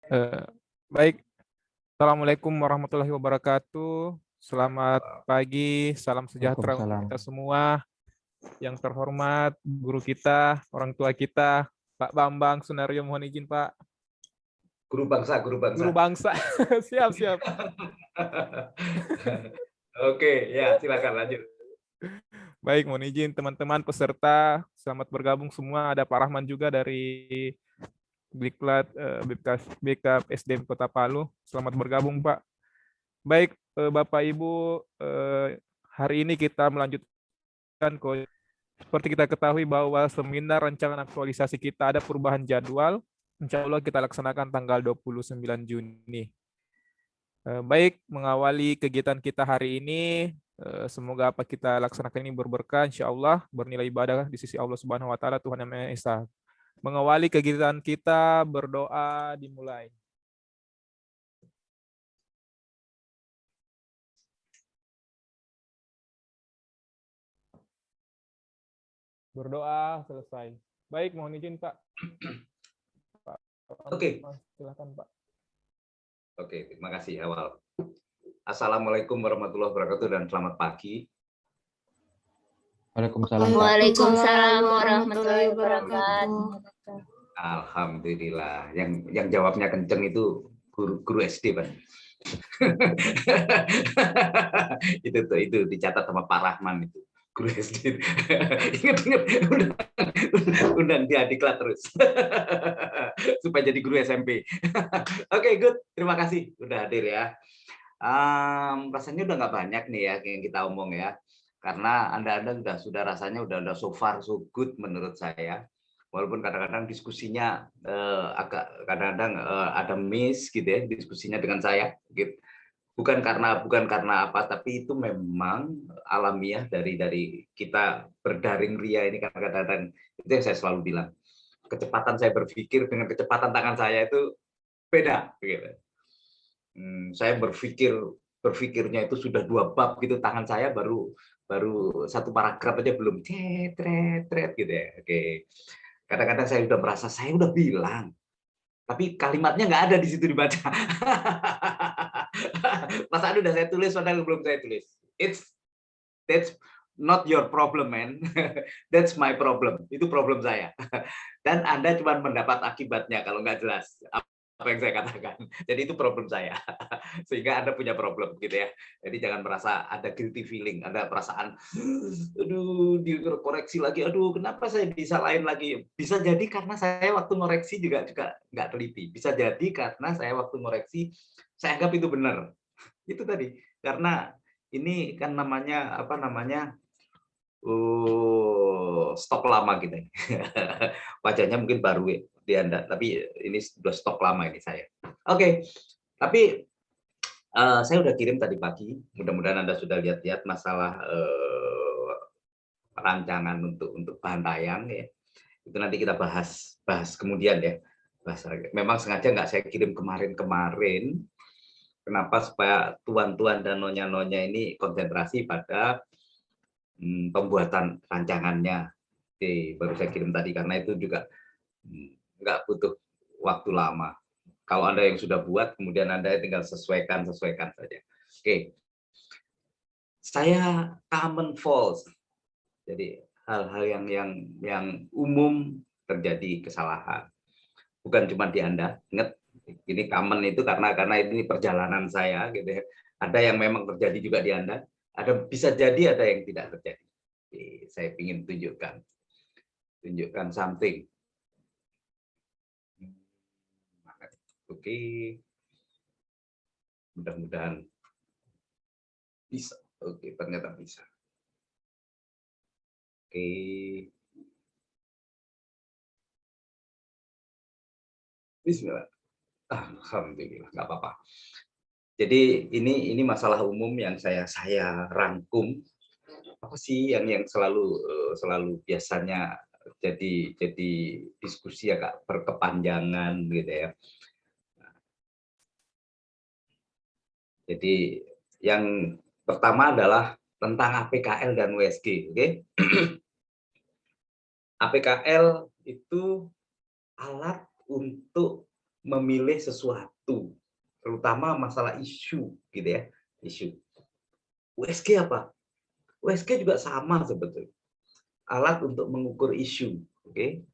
Eh, Baik, Assalamualaikum warahmatullahi wabarakatuh. Selamat pagi, salam sejahtera untuk Waalaikumsalam. kita semua. Yang terhormat, guru kita, orang tua kita, Pak Bambang Sunario, mohon izin Pak. Guru bangsa, guru bangsa. Guru bangsa, siap, siap. Oke, ya silakan lanjut. Baik, mohon izin teman-teman peserta, selamat bergabung semua. Ada Pak Rahman juga dari Biklat BK SDM Kota Palu. Selamat bergabung Pak. Baik, Bapak Ibu, hari ini kita melanjutkan seperti kita ketahui bahwa seminar rancangan aktualisasi kita ada perubahan jadwal. Insya Allah kita laksanakan tanggal 29 Juni. Baik, mengawali kegiatan kita hari ini, semoga apa kita laksanakan ini berberkah, insya Allah, bernilai ibadah di sisi Allah Subhanahu wa Ta'ala, Tuhan Yang Maha Esa. Mengawali kegiatan kita, berdoa dimulai. Berdoa selesai. Baik, mohon izin Pak. Oke. Silakan Pak. Oke, terima kasih awal. Assalamualaikum warahmatullahi wabarakatuh dan selamat pagi. Waalaikumsalam. Waalaikumsalam warahmatullahi wabarakatuh. Alhamdulillah. Yang jawabnya kenceng itu guru SD, Pak. itu dicatat sama Pak Rahman itu. Guru SD. Ingat undang dia diklat terus. Supaya jadi guru SMP. Oke, good. Terima kasih udah hadir ya. Rasanya udah nggak banyak nih ya yang kita omong ya. Karena Anda sudah rasanya udah so far so good menurut saya. Walaupun kadang-kadang diskusinya agak kadang-kadang ada miss gitu ya diskusinya dengan saya gitu. Bukan karena apa, tapi itu memang alamiah dari kita berdaring ria ini kadang-kadang itu yang saya selalu bilang. Kecepatan saya berpikir dengan kecepatan tangan saya itu beda. Gitu. Saya berpikirnya itu sudah 2 bab gitu, tangan saya baru 1 paragraf aja belum tret gitu ya. Oke. Kadang-kadang saya udah merasa saya udah bilang, tapi kalimatnya nggak ada di situ dibaca. Mas Anu udah saya tulis, padahal belum saya tulis. That's not your problem, man. That's my problem. Itu problem saya. Dan Anda cuma mendapat akibatnya kalau nggak jelas apa yang saya katakan. Jadi itu problem saya. Sehingga Anda punya problem gitu ya. Jadi jangan merasa ada guilty feeling, ada perasaan aduh dikoreksi lagi, aduh kenapa saya disalahin lagi. Bisa jadi karena saya waktu ngoreksi juga nggak teliti. Bisa jadi karena saya waktu ngoreksi saya anggap itu benar. Itu tadi. Karena ini kan namanya apa namanya? Stok lama gitu. Wajahnya mungkin baru di Anda, tapi ini sudah stok lama ini saya. Oke, tapi saya udah kirim tadi pagi. Mudah-mudahan Anda sudah lihat-lihat masalah rancangan untuk bahan tayang ya. Itu nanti kita bahas kemudian ya. Memang sengaja nggak saya kirim kemarin. Kenapa? Supaya tuan-tuan dan nonya-nonya ini konsentrasi pada pembuatan rancangannya. Oke, baru saya kirim tadi karena itu juga nggak butuh waktu lama. Kalau Anda yang sudah buat, kemudian Anda tinggal sesuaikan saja. Oke, saya common false. Jadi hal-hal yang umum terjadi kesalahan. Bukan cuma di Anda. Ingat, ini common itu karena ini perjalanan saya gitu ya. Ada yang memang terjadi juga di Anda. Bisa jadi ada yang tidak terjadi. Oke, saya ingin tunjukkan something. Oke, mudah-mudahan bisa. Oke, ternyata bisa. Oke, Bismillah. Alhamdulillah, nggak apa-apa. Jadi ini masalah umum yang saya rangkum. Apa sih yang selalu biasanya jadi diskusi agak berkepanjangan gitu ya. Jadi yang pertama adalah tentang APKL dan USG, oke? APKL itu alat untuk memilih sesuatu, terutama masalah isu, gitu ya, isu. USG apa? USG juga sama sebetulnya, alat untuk mengukur isu, oke?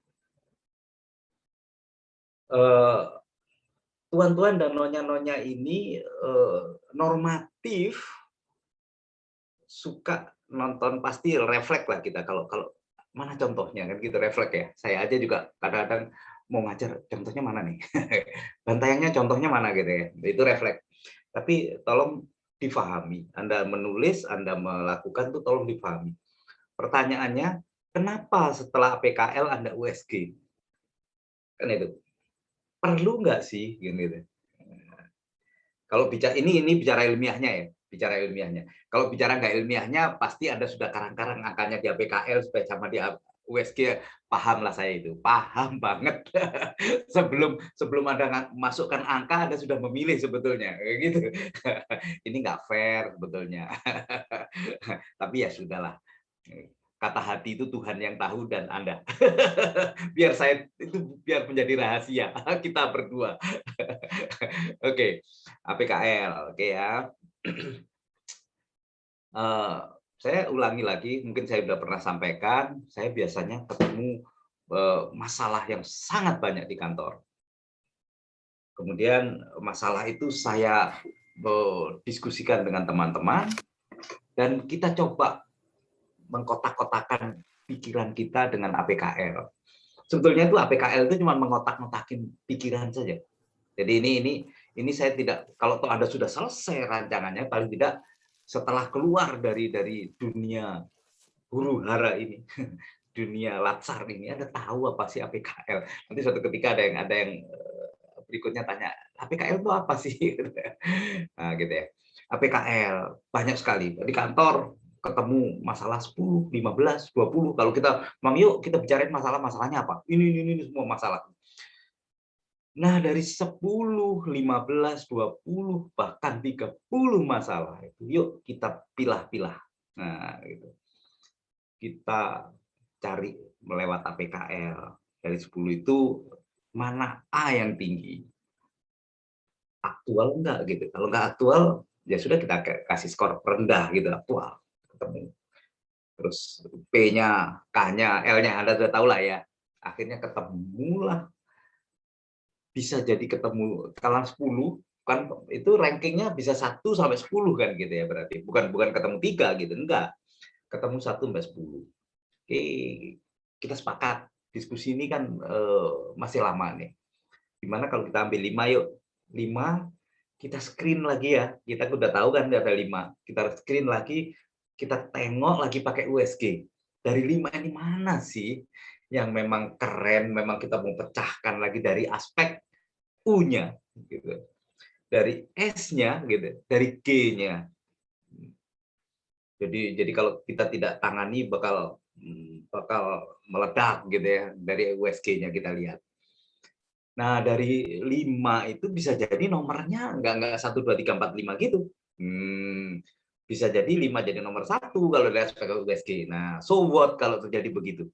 Tuan-tuan dan nyonya-nyonya ini normatif, suka nonton, pasti refleks lah kita kalau kalau mana contohnya kan gitu, refleks ya. Saya aja juga kadang-kadang mau ngajar, contohnya mana nih? Bantayangnya contohnya mana gitu ya. Itu refleks. Tapi tolong difahami. Anda menulis, Anda melakukan tuh tolong difahami. Pertanyaannya, kenapa setelah PKL Anda USG? Kan itu. Perlu nggak sih gitu. Kalau bicara ini bicara ilmiahnya ya, bicara ilmiahnya. Kalau bicara nggak ilmiahnya, pasti Anda sudah karang-karang angkanya di APKL supaya sama di USG, paham lah saya itu, paham banget. sebelum Anda masukkan angka, Anda sudah memilih sebetulnya, kayak gitu. Ini nggak fair sebetulnya. Tapi ya sudahlah. Kata hati itu Tuhan yang tahu dan Anda. Biar saya itu biar menjadi rahasia kita berdua. Oke, APKL, oke ya. Saya ulangi lagi, mungkin saya sudah pernah sampaikan, saya biasanya ketemu masalah yang sangat banyak di kantor. Kemudian masalah itu saya diskusikan dengan teman-teman, dan kita coba mengkotak-kotakan pikiran kita dengan APKL. Sebetulnya itu APKL itu cuma mengotak-ngotakin pikiran saja. Jadi ini saya tidak, kalau Anda sudah selesai rancangannya, paling tidak setelah keluar dari dunia huru hara ini, dunia latsar ini, Anda tahu apa sih APKL. Nanti suatu ketika ada yang berikutnya tanya, APKL itu apa sih? Nah, gitu ya. APKL banyak sekali di kantor, ketemu masalah 10, 15, 20. Kalau kita, Mam, yuk kita bicarain masalahnya apa? Ini semua masalah. Nah, dari 10, 15, 20, bahkan 30 masalah itu, yuk kita pilah-pilah. Nah, gitu. Kita cari melewat APKL. Dari 10 itu, mana A yang tinggi? Aktual enggak gitu. Kalau enggak aktual, ya sudah kita kasih skor rendah gitu, aktual. Ketemu. Terus P-nya, K-nya, L-nya, Anda sudah tahu lah ya. Akhirnya ketemulah. Bisa jadi ketemu kalau 10 kan, itu rankingnya bisa 1 sampai 10 kan gitu ya, berarti bukan ketemu 3 gitu, enggak, ketemu 1 sampai 10. Oke, kita sepakat diskusi ini kan masih lama nih, gimana kalau kita ambil 5, yuk 5, kita screen lagi ya, kita udah tahu kan ada 5, kita screen lagi, kita tengok lagi pakai USG, dari 5 ini mana sih yang memang keren, memang kita mau pecahkan lagi dari aspek U-nya, gitu, dari S-nya, gitu, dari G-nya. Jadi kalau kita tidak tangani bakal meledak gitu ya, dari USG-nya kita lihat. Nah, dari 5 itu bisa jadi nomornya nggak 1, 2, 3, 4, 5 gitu. Bisa jadi 5 jadi nomor 1 kalau dari aspek USG. Nah, so what kalau terjadi begitu?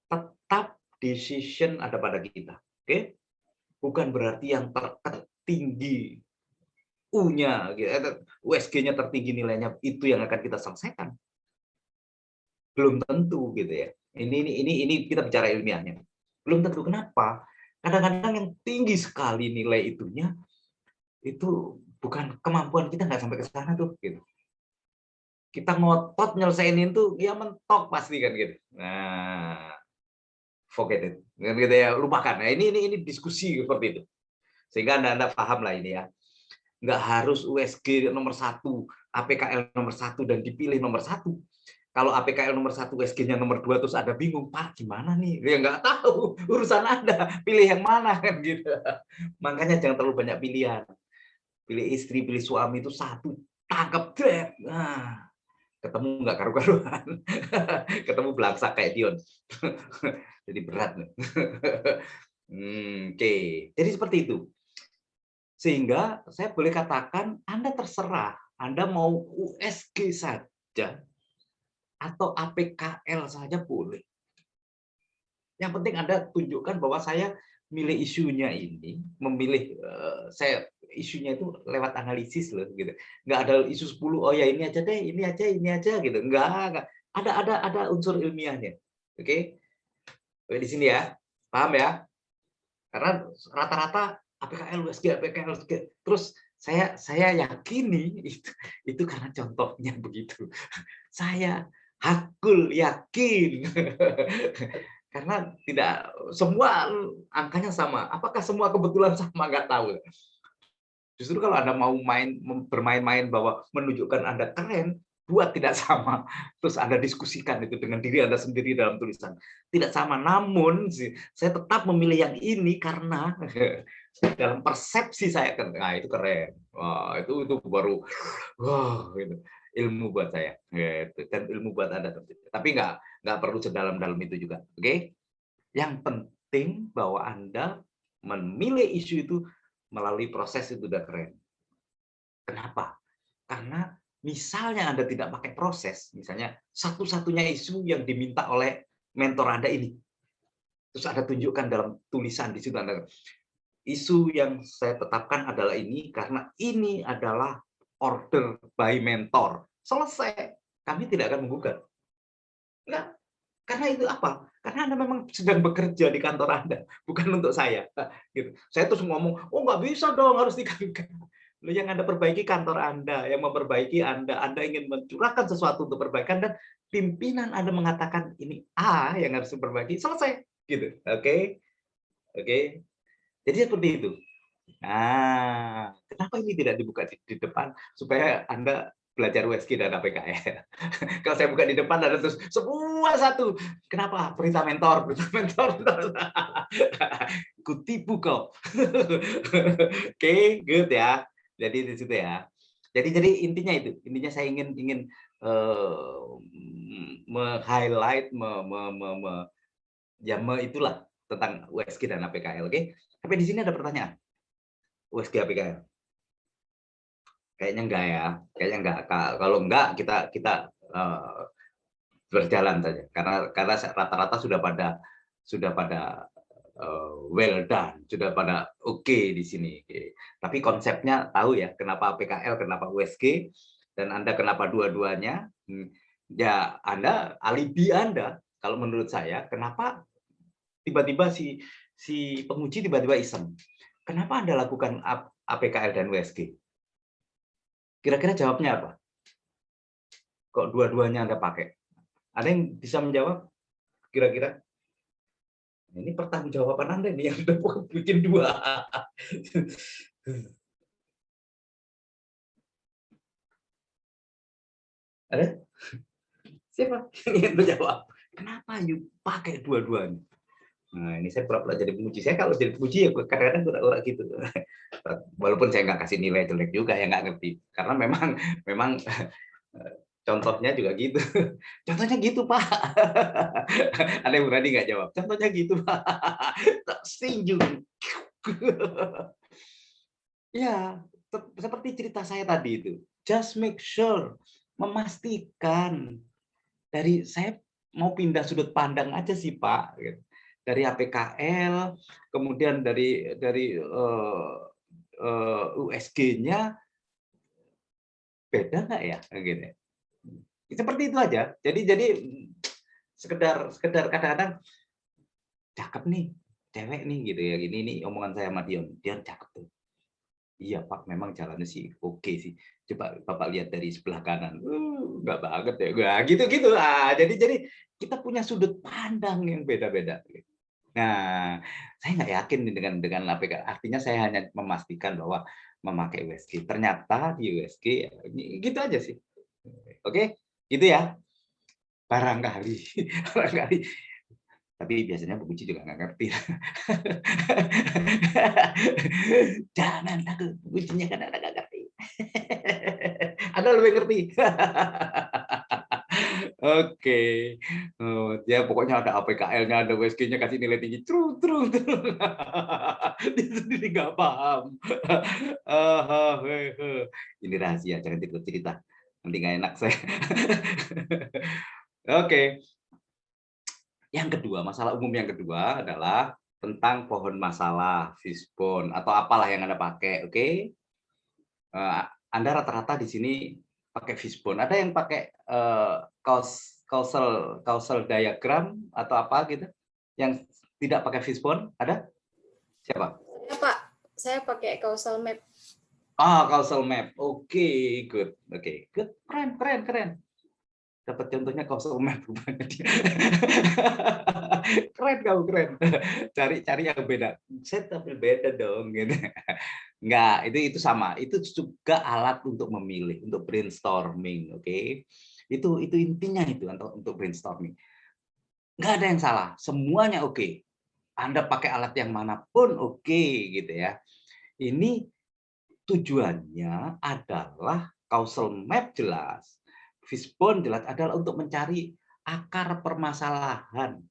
Tetap decision ada pada kita. Oke? Bukan berarti yang tertinggi U-nya, USG-nya tertinggi nilainya itu yang akan kita selesaikan. Belum tentu gitu ya. Ini kita bicara ilmiahnya. Belum tentu, kenapa? Kadang-kadang yang tinggi sekali nilai itunya itu bukan kemampuan kita, nggak sampai ke sana tuh gitu. Kita ngotot nyelesainin tuh ya mentok pasti kan gitu. Nah, forget it. Gitu ya, lupakan. Nah, ini diskusi seperti itu. Sehingga Anda paham lah ini ya. Nggak harus USG nomor 1, APKL nomor 1 dan dipilih nomor 1. Kalau APKL nomor 1, USG-nya nomor 2, terus ada bingung, Pak gimana nih? Ya nggak tahu, urusan Anda, pilih yang mana kan gitu. Makanya jangan terlalu banyak pilihan. Pilih istri, pilih suami itu 1, tangkap deh. Nah, ketemu nggak karu-karuan. Ketemu belangsak kayak Dion. Jadi berat. Oke, jadi seperti itu. Sehingga saya boleh katakan Anda terserah, Anda mau USG saja atau APKL saja boleh. Yang penting Anda tunjukkan bahwa saya milih isunya ini, memilih saya isunya itu lewat analisis loh gitu. Nggak ada isu 10, oh ya ini aja deh, ini aja gitu. Nggak. Ada unsur ilmiahnya. Oke. Oke, di sini ya. Paham ya? Karena rata-rata APKL USG. Terus saya yakini itu karena contohnya begitu. Saya hakul yakin. Karena tidak semua angkanya sama. Apakah semua kebetulan sama? Nggak tahu. Justru kalau Anda mau bermain-main bahwa menunjukkan Anda keren, buat tidak sama. Terus Anda diskusikan itu dengan diri Anda sendiri dalam tulisan. Tidak sama. Namun saya tetap memilih yang ini karena dalam persepsi saya, nah itu keren. Wah, itu baru wah, gitu. Ilmu buat saya. Gitu. Dan ilmu buat Anda. Tapi nggak perlu sedalam-dalam itu juga. Oke? Yang penting bahwa Anda memilih isu itu melalui proses itu udah keren. Kenapa? Karena misalnya Anda tidak pakai proses, misalnya satu-satunya isu yang diminta oleh mentor Anda ini, terus Anda tunjukkan dalam tulisan di situ Anda, isu yang saya tetapkan adalah ini karena ini adalah order by mentor. Selesai. Kami tidak akan menggugat. Enggak. Karena itu apa? Karena Anda memang sedang bekerja di kantor Anda, bukan untuk saya. Gitu. Saya terus ngomong, oh nggak bisa dong, harus diganti. Yang Anda perbaiki kantor Anda, yang memperbaiki Anda ingin mencurahkan sesuatu untuk perbaikan, dan pimpinan Anda mengatakan ini A yang harus diperbaiki, selesai. Gitu. Oke? Oke? Jadi seperti itu. Nah, kenapa ini tidak dibuka di depan supaya Anda belajar USG dan APKL? Kalau saya buka di depan ada terus semua satu. Kenapa? Perintah mentor. Kutipu kau. Oke, good ya. Jadi di situ ya. Jadi intinya itu. Intinya saya ingin highlight itulah tentang USG dan APKL. Oke. Tapi di sini ada pertanyaan. USG APKL. Kayaknya enggak ya. Kayaknya enggak. Kalau enggak kita berjalan saja. Karena rata-rata sudah pada well done, sudah pada oke di sini. Tapi konsepnya tahu ya, kenapa APKL, kenapa USG, dan Anda kenapa dua-duanya. Ya, Anda alibi Anda. Kalau menurut saya, kenapa tiba-tiba si penguji tiba-tiba iseng? Kenapa Anda lakukan APKL dan USG? Kira-kira jawabnya apa? Kok dua-duanya Anda pakai? Ada yang bisa menjawab? Kira-kira? Ini pertanggungjawaban Anda nih yang udah bikin dua. Ada? Siapa yang menjawab? Kenapa you pakai dua-duanya? Nah, ini saya pura-pura jadi penguji. Saya kalau jadi penguji ya kadang-kadang pura-pura gitu. Walaupun saya nggak kasih nilai jelek juga, ya nggak ngerti. Karena memang contohnya juga gitu. Contohnya gitu, Pak. Ada yang berani nggak jawab? Contohnya gitu, Pak. Tak singgung. Ya, seperti cerita saya tadi itu. Just make sure, memastikan. Dari saya mau pindah sudut pandang aja sih, Pak. Dari APKL, kemudian dari USG-nya beda nggak ya? Gitu. Seperti itu aja. Jadi sekedar kadang-kadang cakep nih, cewek nih gitu ya. Ini omongan saya sama Dion cakep tuh. Iya Pak, memang jalannya sih oke sih. Coba Bapak lihat dari sebelah kanan, nggak banget ya. Nah, gitu-gitu. Jadi kita punya sudut pandang yang beda-beda. Nah, saya nggak yakin dengan APK. Artinya saya hanya memastikan bahwa memakai USG. Ternyata di USG gitu aja sih. Oke, gitu ya. Barangkali. Tapi biasanya penguji juga nggak ngerti. Jangan takut, pengujinya kan nggak ngerti. Anda lebih ngerti. Oke. Ya pokoknya ada APKL-nya, ada USG-nya, kasih nilai tinggi. True. Dia sendiri nggak paham. Ini rahasia, jangan cerita. Nanti nggak enak saya. Oke. Yang kedua, masalah umum yang kedua adalah tentang pohon masalah, fishbone, atau apalah yang Anda pakai, oke? Anda rata-rata di sini pakai fishbone. Ada yang pakai causal diagram atau apa gitu? Yang tidak pakai fishbone? Ada? Siapa? Saya Pak, saya pakai causal map. Causal map. Oke, good. Oke, good. Keren. Dapat contohnya causal map. Keren kamu, keren. Cari yang beda. Saya tampil beda dong gitu. Enggak, itu sama. Itu juga alat untuk memilih, untuk brainstorming, oke? Itu intinya itu untuk brainstorming. Enggak ada yang salah, semuanya oke. Anda pakai alat yang manapun oke gitu ya. Ini tujuannya adalah causal map jelas, fishbone jelas adalah untuk mencari akar permasalahan.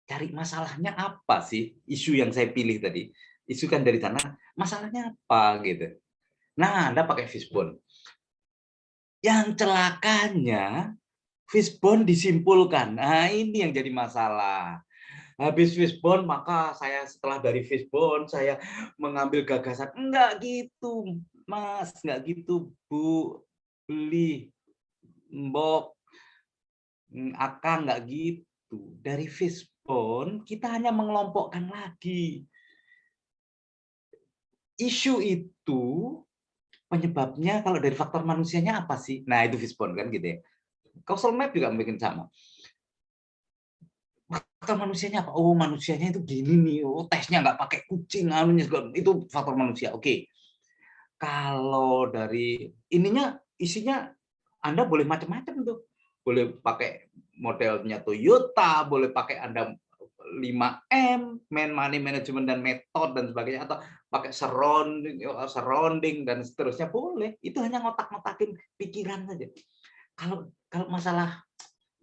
Cari masalahnya apa sih? Isu yang saya pilih tadi. Isu kan dari sana, masalahnya apa gitu. Nah, Anda pakai fishbone. Yang celakanya fishbone disimpulkan. Nah, ini yang jadi masalah. Habis fishbone, maka saya setelah dari fishbone saya mengambil gagasan. Enggak gitu, Mas, enggak gitu, Bu. Beli, Mbok, Akang, enggak gitu. Dari fishbone kita hanya mengelompokkan lagi. Isu itu penyebabnya kalau dari faktor manusianya apa sih? Nah, itu fishbone kan gitu ya. Causal map juga mungkin sama. Faktor manusianya apa? Oh, manusianya itu gini nih. Oh, tesnya nggak pakai kucing, anunya segala. Itu faktor manusia. Oke. Kalau dari ininya, isinya Anda boleh macam-macam tuh. Boleh pakai modelnya Toyota, boleh pakai Anda 5M, money management dan method dan sebagainya, atau pakai surrounding dan seterusnya boleh. Itu hanya ngotak-ngotakin pikiran saja. Kalau masalah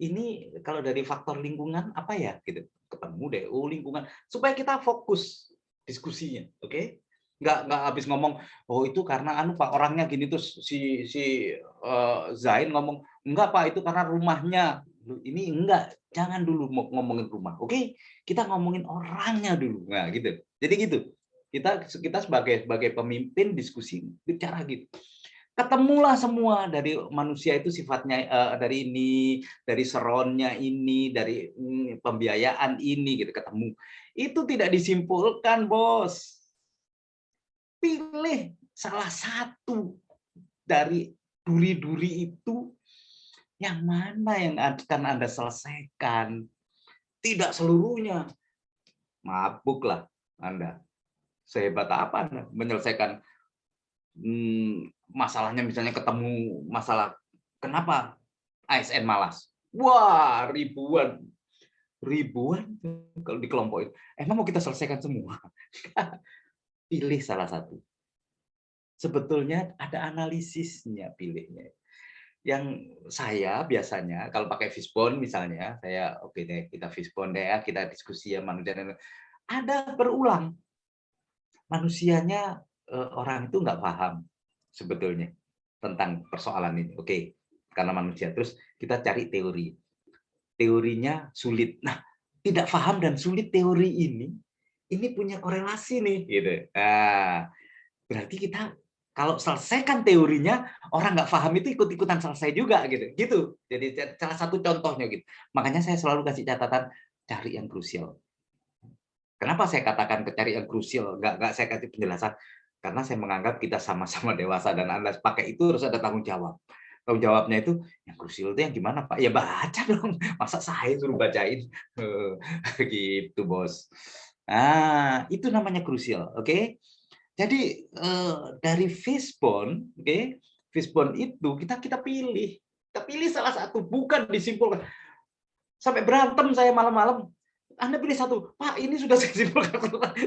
ini, kalau dari faktor lingkungan apa ya gitu, ketemu deh, lingkungan, supaya kita fokus diskusinya, oke? Nggak habis ngomong, oh itu karena Pak orangnya gini, terus si Zain ngomong enggak Pak, itu karena rumahnya. Ini enggak, jangan dulu ngomongin rumah, oke? Kita ngomongin orangnya dulu. Nah gitu, jadi gitu, kita sebagai pemimpin diskusi bicara gitu. Ketemulah semua dari manusia itu sifatnya, dari ini, dari seronnya ini, dari pembiayaan ini gitu, ketemu. Itu tidak disimpulkan, Bos. Pilih salah satu dari duri-duri itu, yang mana yang akan Anda selesaikan. Tidak seluruhnya. Mabuklah Anda. Sehebat apa Anda menyelesaikan masalahnya, misalnya ketemu masalah kenapa ASN malas. Wah, ribuan kalau dikelompokin. Emang mau kita selesaikan semua? Pilih salah satu. Sebetulnya ada analisisnya pilihnya. Yang saya biasanya kalau pakai fishbone misalnya, saya oke deh, kita fishbone deh ya, kita diskusi ya manusia. Ada berulang. Manusianya orang itu nggak paham sebetulnya tentang persoalan ini. Oke, karena manusia. Terus kita cari teori. Teorinya sulit. Nah, tidak paham dan sulit teori ini punya korelasi nih, gitu. Nah, berarti kita kalau selesaikan teorinya, orang nggak paham itu ikut-ikutan selesai juga, gitu. Gitu. Jadi salah satu contohnya gitu. Makanya saya selalu kasih catatan, cari yang krusial. Kenapa saya katakan cari yang krusial? Nggak saya kasih penjelasan. Karena saya menganggap kita sama-sama dewasa dan Anda pakai itu harus ada tanggung jawab. Tanggung jawabnya itu, yang krusial itu yang gimana Pak? Ya baca dong. Masa saya suruh bacain? Gitu, Bos. Nah, itu namanya krusial. Oke? Jadi dari fishbone, oke? Fishbone itu kita pilih. Kita pilih salah satu, bukan disimpulkan. Sampai berantem saya malam-malam. Anda pilih satu, Pak, ini sudah saya simpulkan.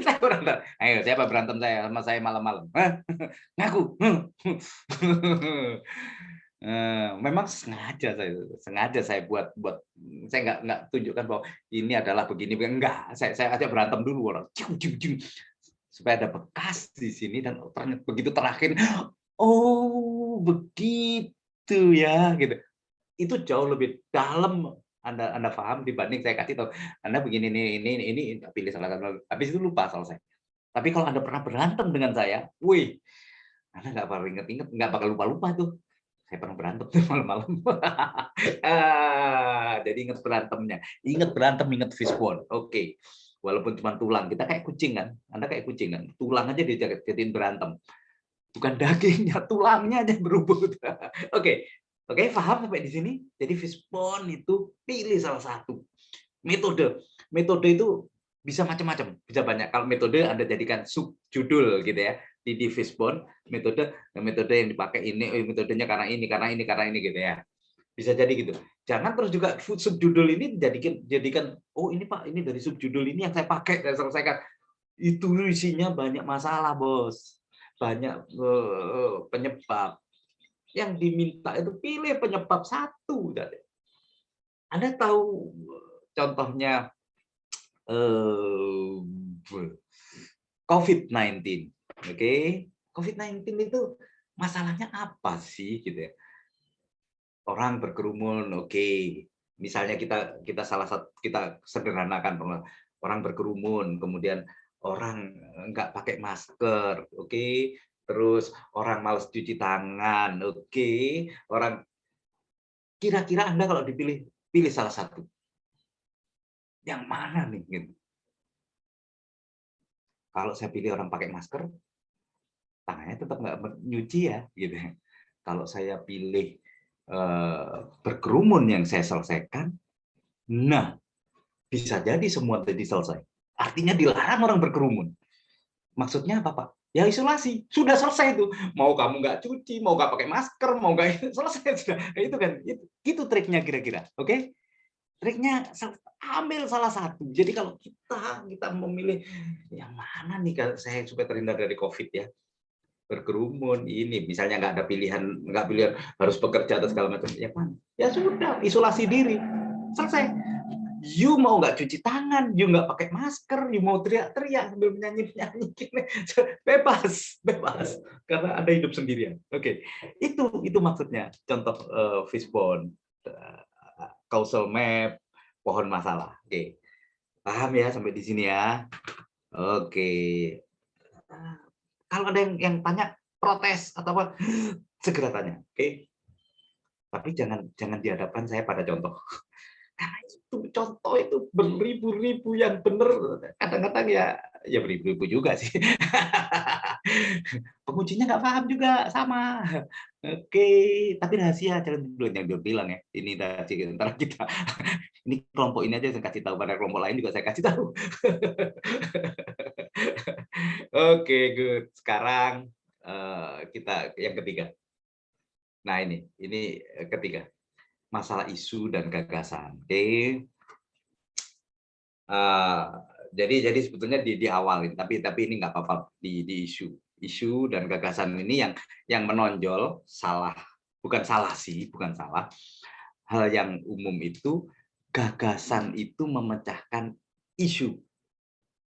Saya berantem. Ayo, siapa berantem saya sama saya malam-malam? Ngaku. Memang sengaja saya buat saya nggak tunjukkan bahwa ini adalah begini, enggak. Saya ajak berantem dulu orang. Supaya ada bekas di sini dan begitu terakhir, oh begitu ya, gitu. Itu jauh lebih dalam Anda paham dibanding saya kasih tahu Anda begini ini pilih salah satu. Habis itu lupa selesai. Tapi kalau Anda pernah berantem dengan saya, wih, Anda nggak bakal inget-inget, nggak bakal lupa-lupa tuh. Saya pernah berantem tuh malam-malam. Jadi inget berantemnya. Inget berantem, inget fishbone. Oke. Walaupun cuma tulang, kita kayak kucing kan. Anda kayak kucing kan. Tulang aja dijadiin berantem. Bukan dagingnya, tulangnya aja berebut. Oke. Oke, paham sampai di sini? Jadi fishbone itu pilih salah satu. Metode itu bisa macam-macam, bisa banyak. Kalau metode Anda jadikan subjudul gitu ya. Di fishbone metode yang dipakai ini, metodenya karena ini gitu ya. Bisa jadi gitu. Jangan terus juga subjudul ini jadikan oh ini Pak, ini dari subjudul ini yang saya pakai dan selesaikan. Itu isinya banyak masalah, Bos. Banyak penyebab. Yang diminta itu pilih penyebab satu. Anda tahu contohnya COVID-19. Oke, COVID-19 itu masalahnya apa sih gitu ya? Orang berkerumun, oke. Misalnya kita sederhanakan orang berkerumun, kemudian orang nggak pakai masker, oke. Terus orang malas cuci tangan, oke. Orang kira-kira Anda kalau pilih salah satu, yang mana nih? Gitu. Kalau saya pilih orang pakai masker, tangannya tetap nggak nyuci ya, gitu. Kalau saya pilih berkerumun yang saya selesaikan, nah bisa jadi semua jadi selesai. Artinya dilarang orang berkerumun. Maksudnya apa, Pak? Ya isolasi, sudah selesai itu. Mau kamu nggak cuci, mau nggak pakai masker, mau nggak selesai sudah. Itu kan, itu triknya kira-kira, oke? Triknya ambil salah satu. Jadi kalau kita memilih yang mana nih saya supaya terhindar dari COVID ya, berkerumun ini misalnya nggak ada pilihan harus bekerja atau segala macam ya kan, ya sudah isolasi diri selesai. You mau nggak cuci tangan, you nggak pakai masker, you mau teriak-teriak sambil menyanyi bebas karena Anda hidup sendirian. Oke. Itu maksudnya contoh fishbone, causal map, pohon masalah. Oke. Paham ya sampai di sini ya? Oke. Kalau ada yang tanya protes atau apa, segera tanya, oke? Tapi jangan dihadapkan saya pada contoh. Karena itu contoh itu beribu-ribu yang benar, kadang-kadang ya beribu-ribu juga sih. Pengujinya nggak paham juga sama. Oke, tapi rahasia jangan dulu yang dia bilang ya. Ini rahasia antara kita. Ini kelompok ini aja saya kasih tahu, pada kelompok lain juga saya kasih tahu. Oke, good. Sekarang kita yang ketiga. Nah ini ketiga, masalah isu dan gagasan. Oke. Jadi sebetulnya di awal, tapi ini nggak apa-apa di isu dan gagasan ini yang menonjol bukan salah. Hal yang umum itu gagasan itu memecahkan isu,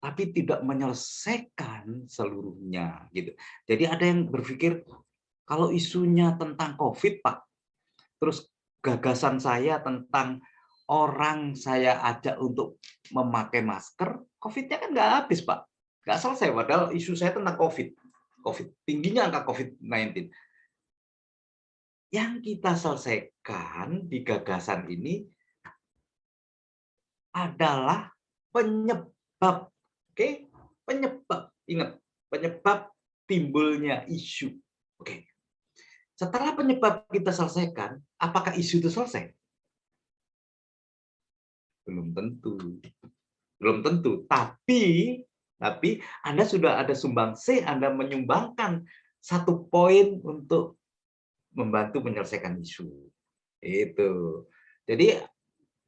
tapi tidak menyelesaikan seluruhnya gitu. Jadi ada yang berpikir kalau isunya tentang COVID, Pak, terus gagasan saya tentang orang saya ajak untuk memakai masker, COVID-nya kan nggak habis, Pak. Nggak selesai, padahal isu saya tentang COVID. Tingginya angka COVID-19. Yang kita selesaikan di gagasan ini adalah penyebab. Oke? Penyebab. Ingat, penyebab timbulnya isu. Oke. Setelah penyebab kita selesaikan, apakah isu itu selesai? Belum tentu. Tapi Anda sudah ada sumbangsi, Anda menyumbangkan 1 poin untuk membantu menyelesaikan isu. Itu. Jadi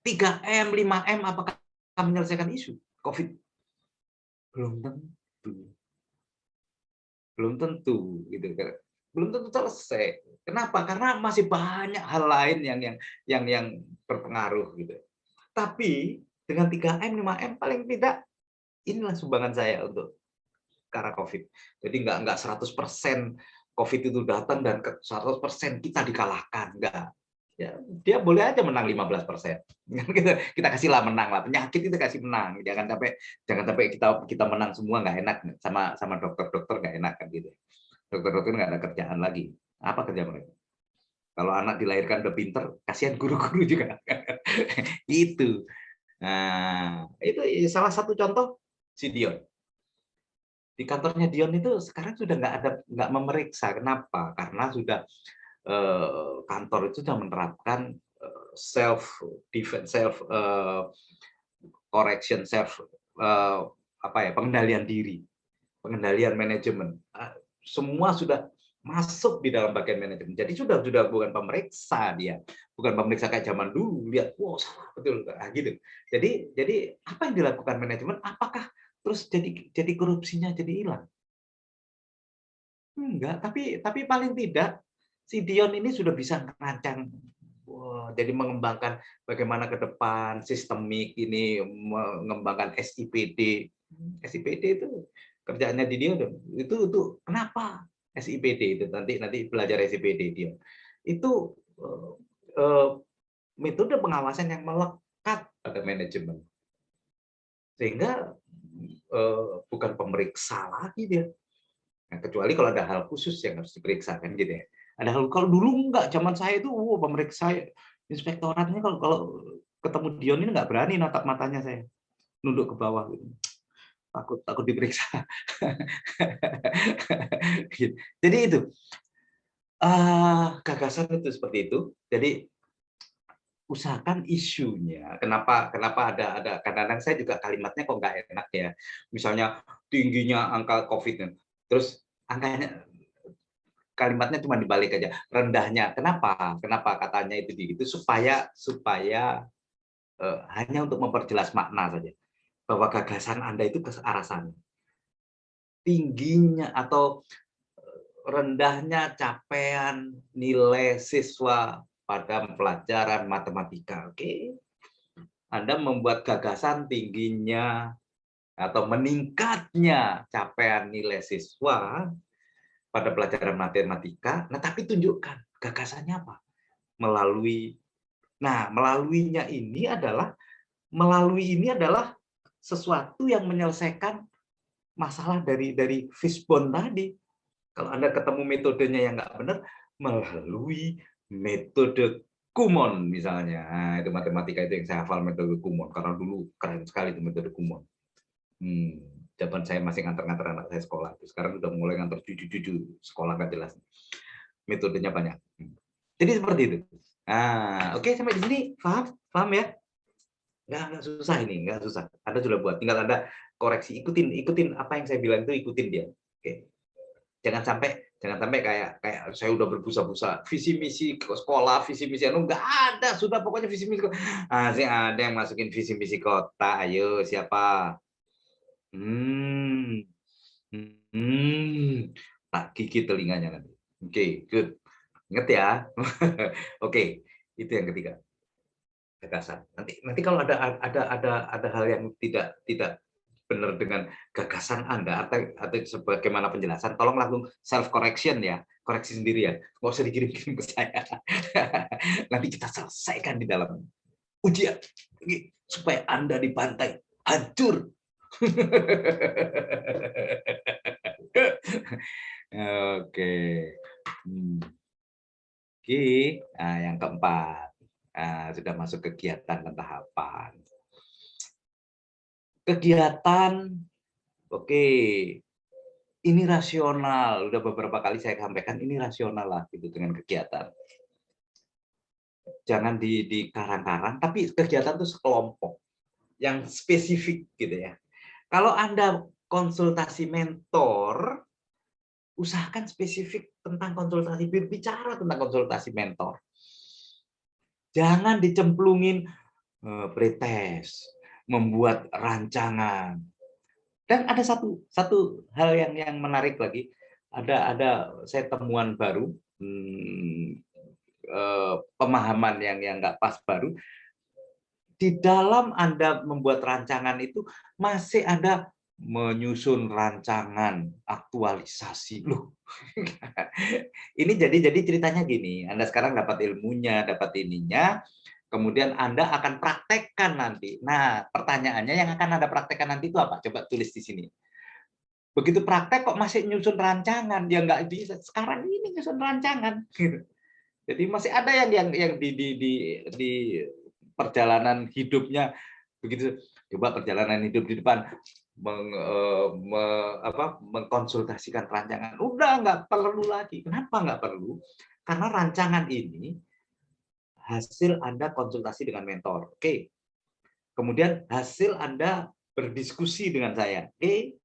3M, 5M apakah menyelesaikan isu COVID? Belum tentu gitu kan. Belum tentu selesai. Kenapa? Karena masih banyak hal lain yang berpengaruh gitu. Tapi dengan 3M, 5M paling tidak inilah sumbangan saya untuk karena COVID. Jadi nggak 100% COVID itu datang dan 100% kita dikalahkan, enggak. Ya, dia boleh aja menang 15%. Kita kasihlah menang lah, penyakit itu kasih menang. Jangan sampai kita menang semua, nggak enak, sama dokter-dokter nggak enak kan gitu. Dokter-dokter nggak ada kerjaan lagi. Apa kerja mereka? Kalau anak dilahirkan udah pinter, kasihan guru-guru juga. Itu. Nah, itu salah satu contoh si Dion. Di kantornya Dion itu sekarang sudah nggak memeriksa. Kenapa? Karena sudah kantor itu sudah menerapkan self defense, self correction, pengendalian diri, pengendalian manajemen. Semua sudah masuk di dalam bagian manajemen. Jadi sudah bukan pemeriksa dia, bukan pemeriksa kayak zaman dulu. Lihat, wow salah betul, gitu. Jadi apa yang dilakukan manajemen? Apakah terus jadi korupsinya jadi hilang? Enggak, tapi paling tidak si Dion ini sudah bisa merancang, jadi mengembangkan bagaimana ke depan sistemik ini, mengembangkan SIPD. SIPD itu kerjaannya di Dion. Itu kenapa SIPD itu nanti belajar SIPD dia. Itu metode pengawasan yang melekat pada manajemen. Sehingga bukan pemeriksa lagi dia. Nah, kecuali kalau ada hal khusus yang harus diperiksa kan gitu ya. Ada hal, kalau dulu enggak, zaman saya itu pemeriksa inspektoratnya kalau ketemu Dion ini nggak berani natap matanya saya. Nunduk ke bawah gitu. Takut diperiksa. Jadi itu gagasan itu seperti itu. Jadi usahakan isunya. Kenapa ada kadang-kadang saya juga kalimatnya kok nggak enak ya. Misalnya tingginya angka COVID, terus angkanya kalimatnya cuma dibalik aja, rendahnya. Kenapa katanya itu gitu, supaya hanya untuk memperjelas makna saja, bahwa gagasan Anda itu ke arah sana. Tingginya atau rendahnya capaian nilai siswa pada pelajaran matematika. Oke. Anda membuat gagasan tingginya atau meningkatnya capaian nilai siswa pada pelajaran matematika. Nah, tapi tunjukkan gagasannya apa? Melaluinya ini adalah sesuatu yang menyelesaikan masalah dari fishbone tadi. Kalau Anda ketemu metodenya yang nggak benar, melalui metode Kumon misalnya. Nah, itu matematika itu yang saya hafal, metode Kumon, karena dulu keren sekali itu metode Kumon. Zaman saya masih nganter-nganter anak saya sekolah. Sekarang udah mulai nganter cucu-cucu sekolah, nggak jelas. Metodenya banyak. Jadi seperti itu. Nah, oke, sampai di sini paham ya? Nggak susah ini, nggak susah. Anda sudah buat, tinggal Anda koreksi, ikutin apa yang saya bilang itu, ikutin dia. Oke. Jangan sampai kayak saya udah berbusa-busa visi misi sekolah, visi misi nggak ada, sudah pokoknya visi misi. Sih ada yang masukin visi misi kota. Ayo siapa? Tak gigit telinganya nanti. Oke, good. Ingat ya. Oke, itu yang ketiga. Gagasan. Nanti kalau ada hal yang tidak benar dengan gagasan Anda atau sebagaimana penjelasan, tolong langsung self correction ya, koreksi sendiri ya. Nggak usah dikirim-kirim ke saya. Nanti kita selesaikan di dalam ujian supaya Anda dibantai hancur. Oke. Oke, yang keempat, sudah masuk kegiatan dan tahapan. Kegiatan, oke, ini rasional. Udah beberapa kali saya sampaikan ini rasional lah gitu dengan kegiatan. Jangan di karang-karang, tapi kegiatan itu sekelompok yang spesifik gitu ya. Kalau Anda konsultasi mentor, usahakan spesifik tentang konsultasi, berbicara tentang konsultasi mentor. Jangan dicemplungin pretest, membuat rancangan. Dan ada satu hal yang menarik lagi. Ada saya temuan baru, pemahaman yang nggak pas baru. Di dalam Anda membuat rancangan itu masih ada menyusun rancangan aktualisasi. Loh. Ini jadi ceritanya gini, Anda sekarang dapat ilmunya, dapat ininya, kemudian Anda akan praktekkan nanti. Nah, pertanyaannya yang akan Anda praktekkan nanti itu apa? Coba tulis di sini. Begitu praktek kok masih nyusun rancangan, ya nggak bisa. Sekarang ini nyusun rancangan. Jadi masih ada yang di perjalanan hidupnya begitu. Coba perjalanan hidup di depan mengkonsultasikan rancangan. Udah nggak perlu lagi. Kenapa nggak perlu? Karena rancangan ini hasil Anda konsultasi dengan mentor. Oke. Kemudian hasil Anda berdiskusi dengan saya. Oke.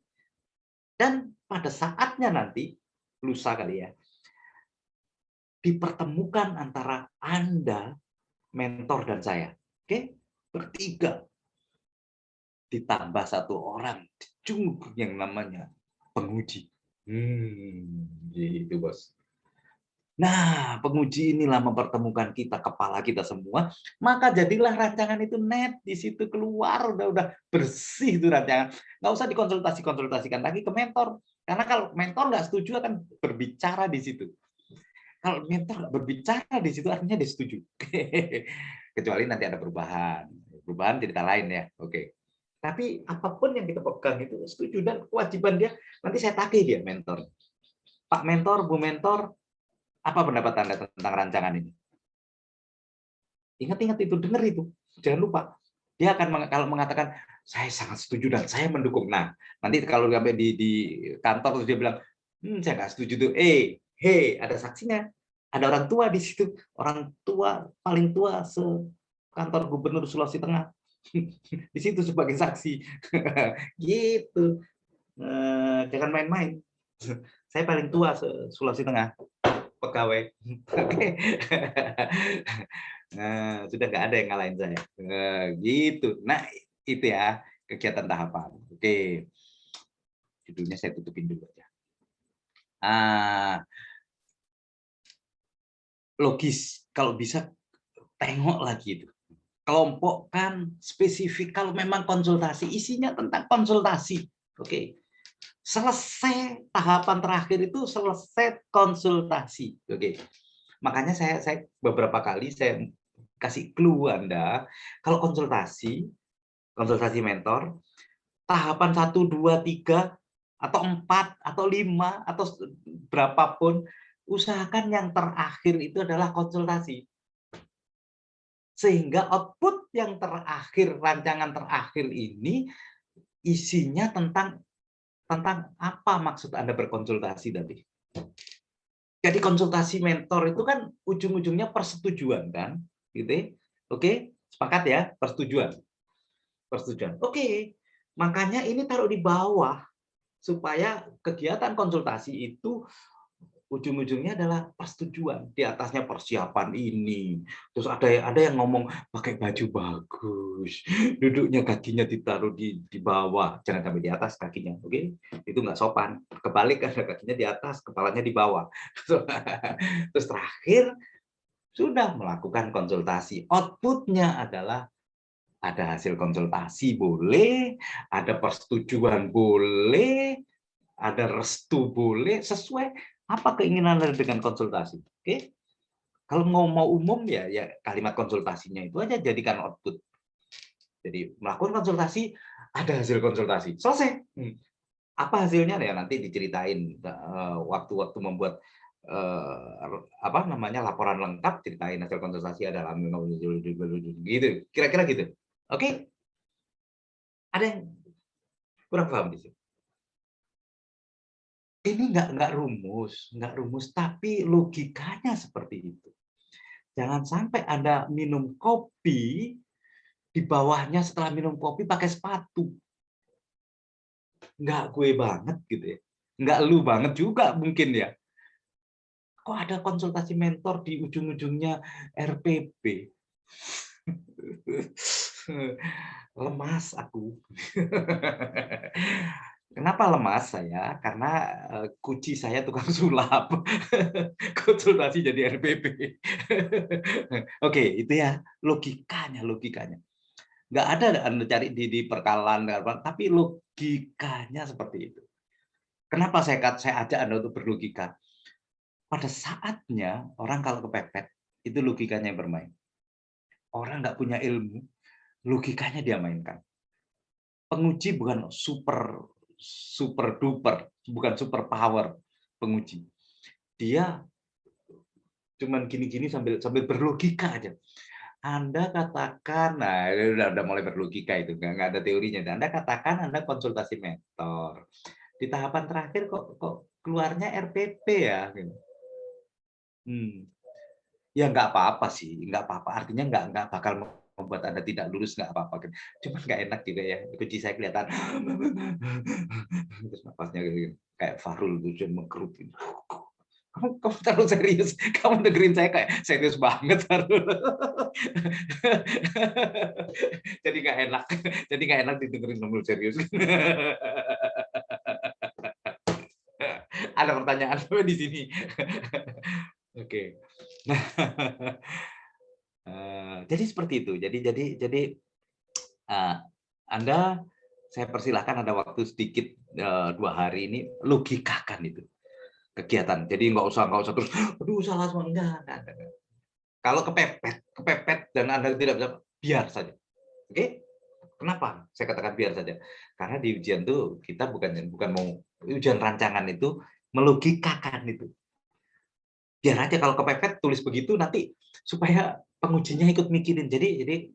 Dan pada saatnya nanti, lusa kali ya, dipertemukan antara Anda, mentor, dan saya. Oke? Bertiga. Ditambah satu orang, yang namanya penguji. Gitu, Bos. Nah, penguji inilah mempertemukan kita, kepala kita semua, maka jadilah rancangan itu net, di situ keluar, udah bersih itu rancangan. Nggak usah dikonsultasikan lagi ke mentor. Karena kalau mentor nggak setuju akan berbicara di situ. Kalau mentor nggak berbicara di situ artinya dia setuju. Kecuali nanti ada perubahan. Perubahan cerita lain ya. Oke. Tapi apapun yang kita pegang itu setuju, dan kewajiban dia, nanti saya tagih dia mentor. Pak mentor, Bu mentor, apa pendapat Anda tentang rancangan ini? Ingat-ingat itu, dengar itu. Jangan lupa. Dia akan kalau mengatakan, saya sangat setuju dan saya mendukung. Nah, nanti kalau sampai di kantor terus dia bilang, saya nggak setuju tuh. Ada saksinya. Ada orang tua di situ. Orang tua, paling tua se-kantor Gubernur Sulawesi Tengah. Di situ sebagai saksi. Gitu. Jangan main-main. Saya paling tua se-Sulawesi Tengah. Pegawai. Nah, sudah nggak ada yang ngalahin saya. Gitu. Nah, itu ya kegiatan tahapan. Oke. Judulnya saya tutupin dulu aja. Logis. Kalau bisa tengok lagi itu. Kelompokkan spesifik. Kalau memang konsultasi, isinya tentang konsultasi. Oke. Selesai tahapan terakhir itu selesai konsultasi. Oke. Makanya saya beberapa kali saya kasih clue Anda, kalau konsultasi mentor, tahapan 1, 2, 3 atau 4 atau 5 atau berapapun, usahakan yang terakhir itu adalah konsultasi. Sehingga output yang terakhir, rancangan terakhir ini isinya tentang apa maksud Anda berkonsultasi tadi. Jadi konsultasi mentor itu kan ujung-ujungnya persetujuan kan, gitu. Oke, sepakat ya, persetujuan. Oke, makanya ini taruh di bawah supaya kegiatan konsultasi itu ujung-ujungnya adalah persetujuan. Di atasnya persiapan ini. Terus ada yang ngomong pakai baju bagus, duduknya kakinya ditaruh di bawah, jangan sampai di atas kakinya, oke? Itu nggak sopan. Kebalik, ada kakinya di atas, kepalanya di bawah. Terus terakhir sudah melakukan konsultasi. Outputnya adalah ada hasil konsultasi boleh, ada persetujuan boleh, ada restu boleh, sesuai apa keinginan Anda dengan konsultasi. Oke? Kalau mau umum ya kalimat konsultasinya itu aja jadikan output. Jadi melakukan konsultasi, ada hasil konsultasi. Selesai. Apa hasilnya ya nanti diceritain waktu-waktu membuat laporan lengkap, ceritain hasil konsultasi ada gitu. Kira-kira gitu. Oke? Ada yang kurang paham di sini? Ini nggak rumus, tapi logikanya seperti itu. Jangan sampai Anda minum kopi, di bawahnya setelah minum kopi pakai sepatu. Nggak gue banget gitu ya. Nggak lu banget juga mungkin ya. Kok ada konsultasi mentor di ujung-ujungnya RPP? Lemas aku. Kenapa lemas saya? Karena kuci saya tukang sulap. Konsultasi jadi RPP. Oke, itu ya logikanya. Nggak ada Anda cari di perkalan, tapi logikanya seperti itu. Kenapa saya ajak Anda untuk berlogika? Pada saatnya orang kalau kepepet, itu logikanya yang bermain. Orang nggak punya ilmu, logikanya dia mainkan. Penguji bukan super duper, bukan super power penguji. Dia cuman gini-gini sambil berlogika aja. Anda katakan, nah udah mulai berlogika itu, nggak ada teorinya. Anda katakan Anda konsultasi mentor. Di tahapan terakhir kok keluarnya RPP ya. Ya nggak apa-apa sih, nggak apa-apa. Artinya nggak bakal membuat Anda tidak lulus, nggak apa-apa. Cuma nggak enak juga ya. Kunci saya kelihatan. Terus napasnya kayak Fahrul itu mengkerut. Kamu terlalu serius. Kamu dengerin saya kayak serius banget, Fahrul. Jadi nggak enak. Jadi nggak enak didengerin ngomong serius. Ada pertanyaan apa di sini? Oke. Nah, jadi seperti itu. Jadi Anda, saya persilahkan ada waktu sedikit 2 hari ini logikakan itu kegiatan. Jadi nggak usah terus, aduh salah semua, enggak. Kalau kepepet dan Anda tidak bisa, biar saja. Oke? Kenapa saya katakan biar saja? Karena di ujian tuh kita bukan mau ujian rancangan itu melogikakan itu. Biar aja kalau kepepet tulis begitu nanti supaya pengujinya ikut mikirin. Jadi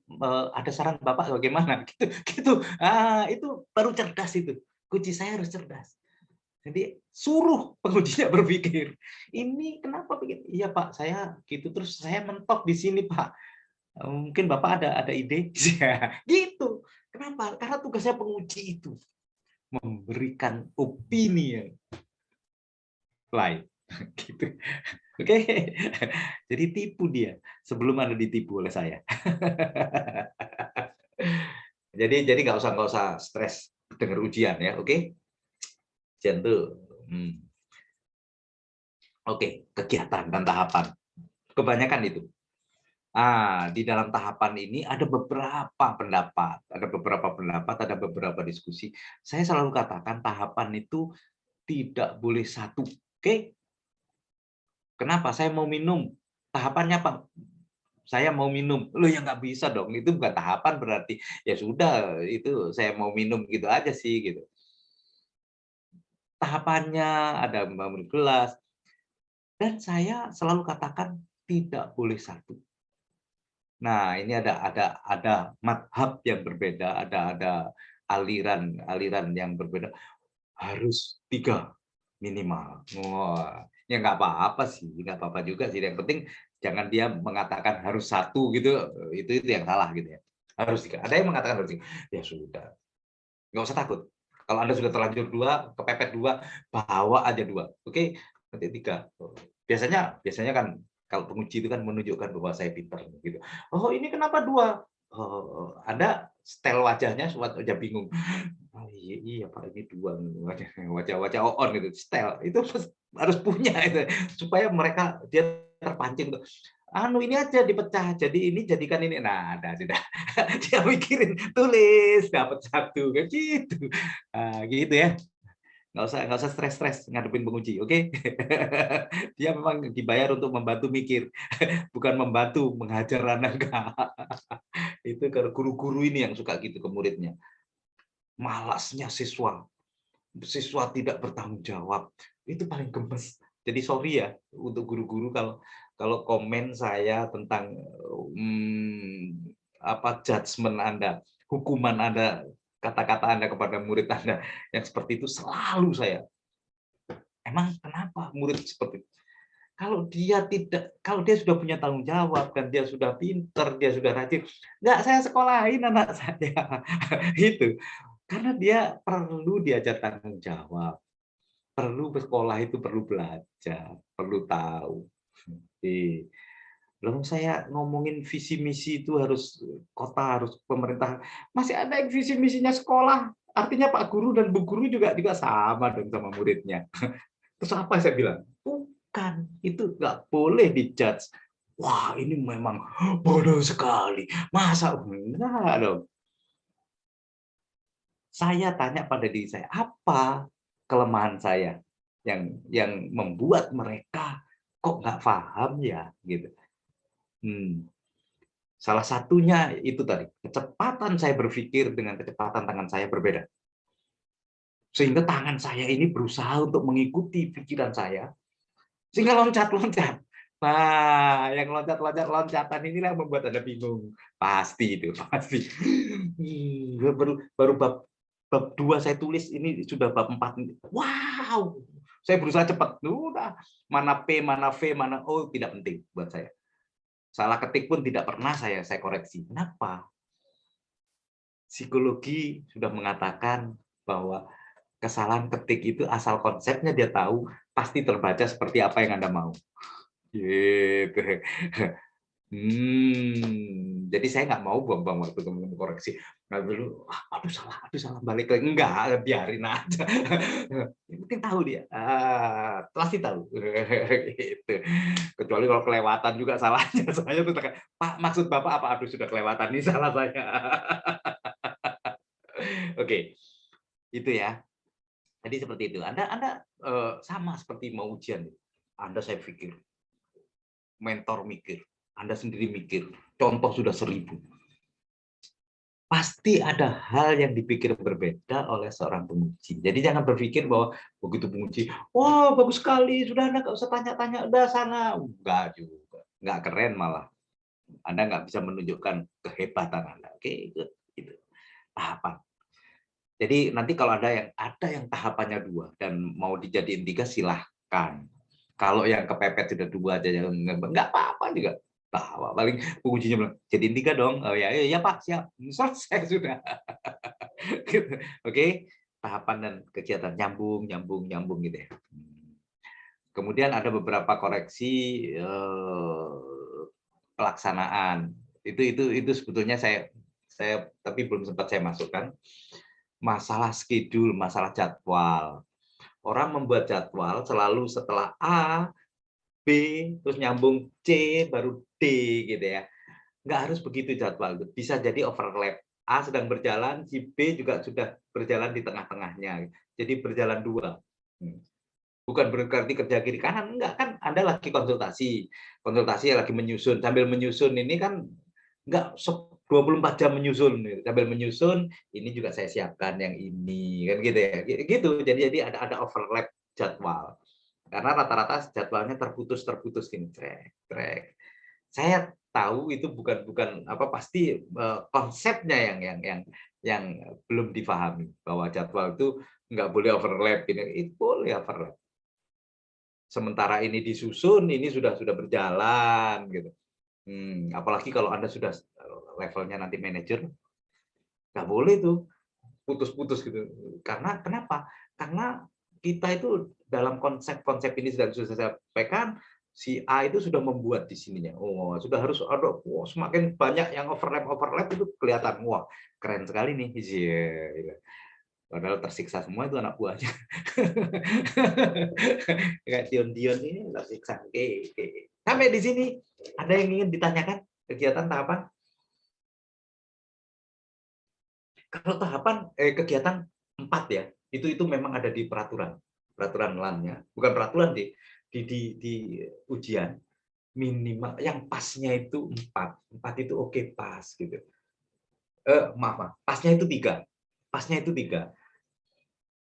ada saran Bapak bagaimana gitu. Itu baru cerdas itu. Kunci saya harus cerdas. Jadi suruh pengujinya berpikir. Ini kenapa begitu? Iya Pak, saya gitu terus saya mentok di sini Pak. Mungkin Bapak ada ide. Gitu. Kenapa? Karena tugasnya penguji itu memberikan opini yang lain. Gitu. Oke. Jadi tipu dia sebelum Anda ditipu oleh saya. Jadi nggak usah stres dengar ujian ya, oke? Ujian tuh oke, kegiatan dan tahapan. Kebanyakan itu. Di dalam tahapan ini ada beberapa pendapat, ada beberapa diskusi. Saya selalu katakan tahapan itu tidak boleh satu. Oke? Kenapa? Saya mau minum. Tahapannya apa? Saya mau minum. Loh ya nggak bisa dong. Itu bukan tahapan berarti. Ya sudah, itu saya mau minum gitu aja sih gitu. Tahapannya ada membangun gelas. Dan saya selalu katakan tidak boleh satu. Nah, ini ada madhab yang berbeda, ada aliran yang berbeda. Harus 3 minimal. Wah, ya nggak apa-apa sih, nggak apa-apa juga sih. Yang penting jangan dia mengatakan harus 1 gitu, itu yang salah gitu ya. Harus 3. Ada yang mengatakan harus 3. Ya sudah, nggak usah takut. Kalau Anda sudah terlanjur 2, kepepet 2, bawa aja 2. Oke, nanti 3. Biasanya kan kalau penguji itu kan menunjukkan bahwa saya pintar gitu. Oh, ini kenapa 2? Oh, Anda style wajahnya wajah bingung. Oh, iya Pak, ini 2 wajah on gitu, style. Itu harus punya itu supaya dia terpancing tuh. Ini aja dipecah, jadi ini jadikan ini. Nah, ada sudah. Dia mikirin, tulis dapat 1 kan gitu. Gitu ya. Nggak usah stres ngadepin penguji, oke? Dia memang dibayar untuk membantu mikir, bukan membantu menghajar anak. Itu guru-guru ini yang suka gitu ke muridnya. Malasnya siswa tidak bertanggung jawab, itu paling gemes. Jadi sorry ya untuk guru-guru kalau komen saya tentang judgement Anda, hukuman Anda, kata-kata Anda kepada murid Anda yang seperti itu, selalu saya. Emang kenapa murid seperti itu? Kalau dia sudah punya tanggung jawab dan dia sudah pinter, dia sudah rajin, nggak saya sekolahin anak saya. Itu. Karena dia perlu diajar tanggung jawab. Perlu bersekolah itu perlu belajar, perlu tahu. Lalu saya ngomongin visi misi itu harus kota, harus pemerintah. Masih ada yang visi misinya sekolah. Artinya Pak Guru dan Bu Guru juga sama dong sama muridnya. Terus apa saya bilang? Bukan, itu nggak boleh dijudge. Wah, ini memang bodoh sekali. Masa enggak dong. Saya tanya pada diri saya, apa kelemahan saya yang membuat mereka kok nggak paham ya, gitu. Salah satunya itu tadi, kecepatan saya berpikir dengan kecepatan tangan saya berbeda. Sehingga tangan saya ini berusaha untuk mengikuti pikiran saya, sehingga loncat-loncat. Nah, yang loncatan inilah yang membuat Anda bingung. Pasti itu, pasti. Baru bab 2 saya tulis, ini sudah bab 4. Wow, saya berusaha cepat. Udah, mana P, mana V, mana O, tidak penting buat saya. Salah ketik pun tidak pernah saya koreksi. Kenapa? Psikologi sudah mengatakan bahwa kesalahan ketik itu asal konsepnya dia tahu, pasti terbaca seperti apa yang Anda mau. Gitu. Jadi saya nggak mau buang-buang waktu koreksi. Nggak dulu, aduh salah, balik lagi. Enggak, biarin aja. Yang penting tahu dia. Pasti tahu. Gitu. Kecuali kalau kelewatan juga salahnya. Saya tuh Pak, maksud Bapak apa? Aduh, sudah kelewatan, ini salah saya. Oke, itu ya. Jadi seperti itu. Anda sama seperti mau ujian. Anda saya pikir, mentor mikir, Anda sendiri mikir, contoh sudah 1000. Pasti ada hal yang dipikir berbeda oleh seorang penguji. Jadi jangan berpikir bahwa begitu penguji, wah bagus sekali, sudah Anda nggak usah tanya-tanya, udah sana. Enggak juga, nggak keren malah. Anda nggak bisa menunjukkan kehebatan Anda. Oke, itu tahapan. Jadi nanti kalau ada yang tahapannya 2 dan mau dijadiin 3 silahkan. Kalau yang kepepet sudah 2 aja yang nggak apa-apa juga. Paling pengujinya bilang, jadiin 3 dong. Oh ya Pak, siap. Selesai sudah. Gitu. Oke, tahapan dan kegiatan nyambung gitu ya. Kemudian ada beberapa koreksi pelaksanaan. Itu sebetulnya saya tapi belum sempat saya masukkan. Masalah schedule, masalah jadwal. Orang membuat jadwal selalu setelah A, B, terus nyambung C, baru D gitu ya. Nggak harus begitu jadwal. Bisa jadi overlap. A sedang berjalan, si B juga sudah berjalan di tengah-tengahnya. Jadi berjalan 2. Bukan berarti kerja kiri kanan, enggak, kan Anda lagi konsultasi lagi menyusun. Sambil menyusun ini kan enggak 24 jam menyusun. Sambil menyusun, ini juga saya siapkan yang ini, kan gitu ya. Gitu. Jadi ada overlap jadwal. Karena rata-rata jadwalnya terputus gini, trek. Saya tahu itu bukan apa, pasti konsepnya yang belum dipahami, bahwa jadwal itu nggak boleh overlap gini. Itu boleh overlap. Sementara ini disusun, ini sudah berjalan gitu. Apalagi kalau Anda sudah levelnya nanti manajer, nggak boleh tuh putus-putus gitu. Karena kenapa? Karena kita itu dalam konsep ini sudah saya sampaikan, si A itu sudah membuat di sininya. Oh, sudah harus ada, semakin banyak yang overlap itu kelihatan, wah keren sekali nih. Yeah. Padahal tersiksa semua itu anak buahnya. Kayak Dion ini tersiksa. Oke. Sampai di sini ada yang ingin ditanyakan kegiatan tahapan? Kalau tahapan kegiatan 4 ya, itu memang ada di peraturan LAN-nya. Bukan peraturan di ujian minimal yang pasnya itu 4. 4 itu oke, pas gitu. Maaf, pasnya itu 3. Pasnya itu 3.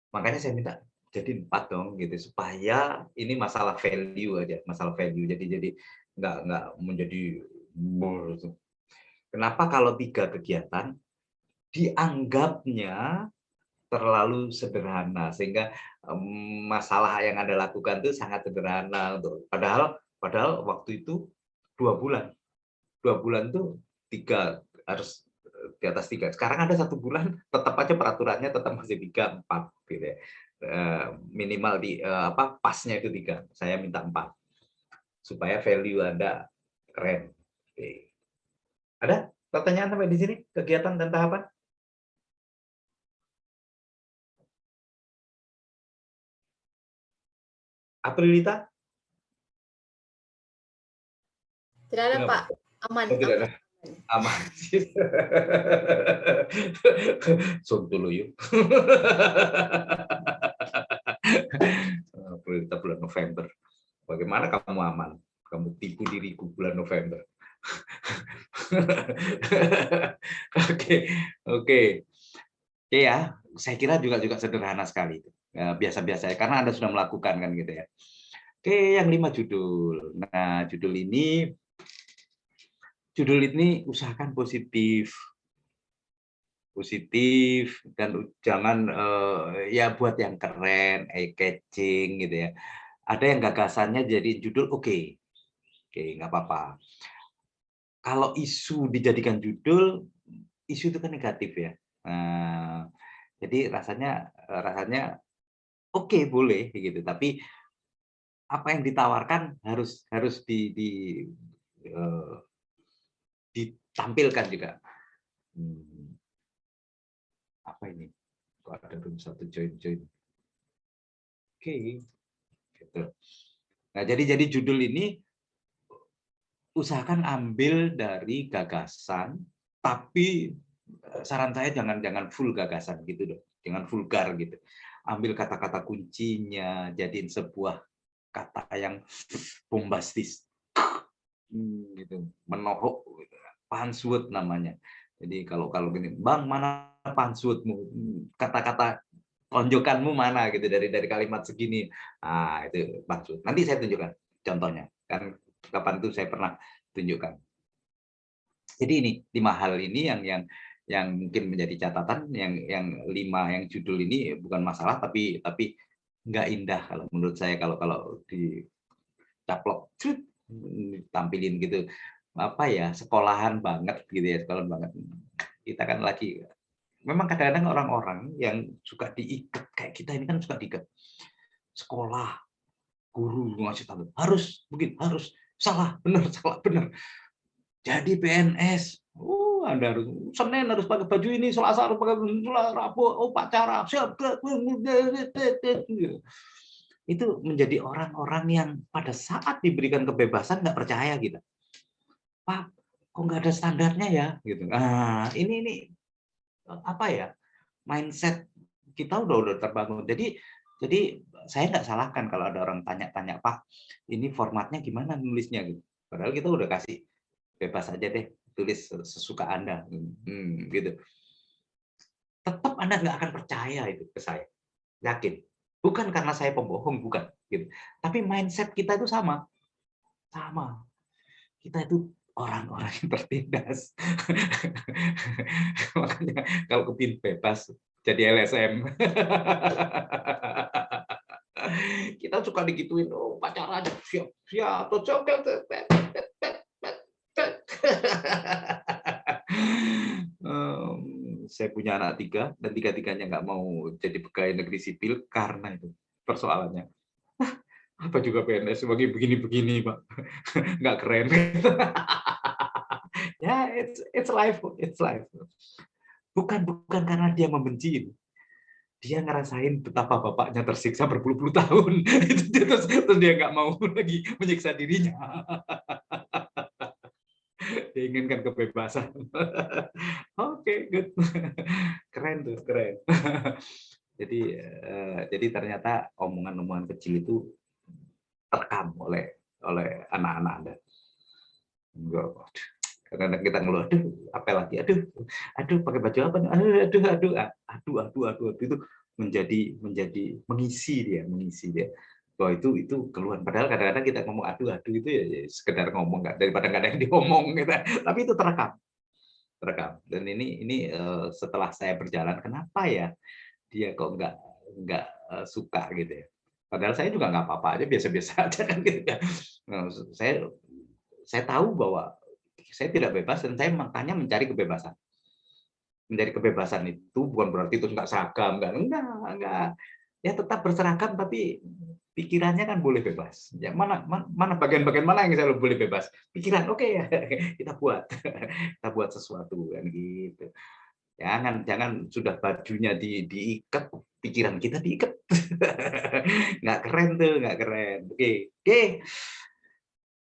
Makanya saya minta jadi 4 dong gitu, supaya ini masalah value aja, masalah value. Jadi nggak menjadi kenapa kalau 3 kegiatan dianggapnya terlalu sederhana, sehingga masalah yang Anda lakukan itu sangat sederhana, untuk padahal waktu itu 2 bulan. 2 bulan itu 3 harus di atas 3. Sekarang ada 1 bulan, tetap aja peraturannya tetap masih 3, 4 gitu ya. Minimal di pasnya itu 3. Saya minta 4. Supaya value Anda keren. Oke. Ada pertanyaan sampai di sini? Kegiatan dan tahapan? Aprilita? Tidak ada, Kenapa? Pak. Aman. Oh, tidak ada. Aman. Sontolo yuk. Kita bulan November. Bagaimana kamu aman? Kamu tipu diriku bulan November. Oke, oke. Oke ya, saya kira juga sederhana sekali. Biasa-biasa ya, karena Anda sudah melakukan kan gitu ya. Oke, yang 5 judul. Nah, judul ini usahakan positif. Positif dan jangan ya buat yang keren, eye-catching gitu ya. Ada yang gagasannya jadi judul oke, nggak apa-apa. Kalau isu dijadikan judul, isu itu kan negatif ya. Nah, jadi rasanya oke boleh gitu, tapi apa yang ditawarkan harus eh, ditampilkan juga. Apa ini? Kok ada room satu join. Oke, gitu. Nah, jadi judul ini usahakan ambil dari gagasan, tapi saran saya jangan full gagasan gitu dong, jangan vulgar gitu. Ambil kata-kata kuncinya, jadiin sebuah kata yang bombastis, gitu, menohok, gitu. Punchword namanya. Jadi kalau gini, Bang mana punchwordmu? Kata-kata tonjokanmu mana gitu dari kalimat segini. Ah itu punchword. Nanti saya tunjukkan contohnya. Kan kapan itu saya pernah tunjukkan. Jadi ini 5 hal ini yang mungkin menjadi catatan, yang 5 yang judul ini bukan masalah tapi nggak indah kalau menurut saya kalau dicaplok tampilin gitu apa ya sekolahan banget gitu ya sekolahan banget. Kita kan lagi memang kadang-kadang orang-orang yang suka diikat kayak kita ini kan suka diikat sekolah guru ngasih tahu harus begitu harus salah benar jadi PNS. Anda harus Senin harus pakai baju ini, Selasa harus pakai Rabu upacara siap. Itu menjadi orang-orang yang pada saat diberikan kebebasan nggak percaya gitu. Pak, kok nggak ada standarnya ya gitu. Nah, ini apa ya? Mindset kita udah terbangun. Jadi saya nggak salahkan kalau ada orang tanya-tanya, Pak, ini formatnya gimana nulisnya gitu. Padahal kita udah kasih bebas aja deh, tulis sesuka Anda, gitu. Tetap Anda nggak akan percaya itu ke saya, yakin. Bukan karena saya pembohong, bukan. Gitu. Tapi mindset kita itu sama. Kita itu orang-orang yang tertindas. Makanya kalau kepin bebas, jadi LSM. Kita suka digituin, oh pacaran siap, saya punya anak 3 dan 3-tiganya nggak mau jadi pegawai negeri sipil karena itu persoalannya. Apa juga PNS sebagai begini-begini, Pak. Nggak keren. Ya, it's life. Bukan karena dia membenci. Dia ngerasain betapa bapaknya tersiksa berpuluh-puluh tahun. terus dia nggak mau lagi menyiksa dirinya. Dia inginkan kebebasan. Oke, good. Keren tuh, keren. Jadi ternyata omongan-omongan kecil itu terekam oleh anak-anak Anda. Enggak. Karena kita ngeluh, aduh, apa lagi, aduh, pakai baju apa, aduh, itu menjadi mengisi dia. Bahwa itu keluhan. Padahal kadang-kadang kita ngomong aduh itu ya sekedar ngomong nggak daripada nggak ada yang diomong gitu. Tapi itu terekam. Dan ini setelah saya berjalan, kenapa ya dia kok nggak suka gitu ya. Padahal saya juga nggak apa-apa aja, biasa-biasa aja kan gitu ya. Nah, saya tahu bahwa saya tidak bebas dan saya makanya mencari kebebasan. Mencari kebebasan itu bukan berarti itu nggak seragam, enggak. Ya tetap berseragam tapi pikirannya kan boleh bebas. Ya mana bagian-bagian mana yang saya boleh bebas? Pikiran, oke ya kita buat sesuatu kan gitu. Jangan sudah bajunya diikat, pikiran kita diikat. Nggak keren tuh, nggak keren. Oke.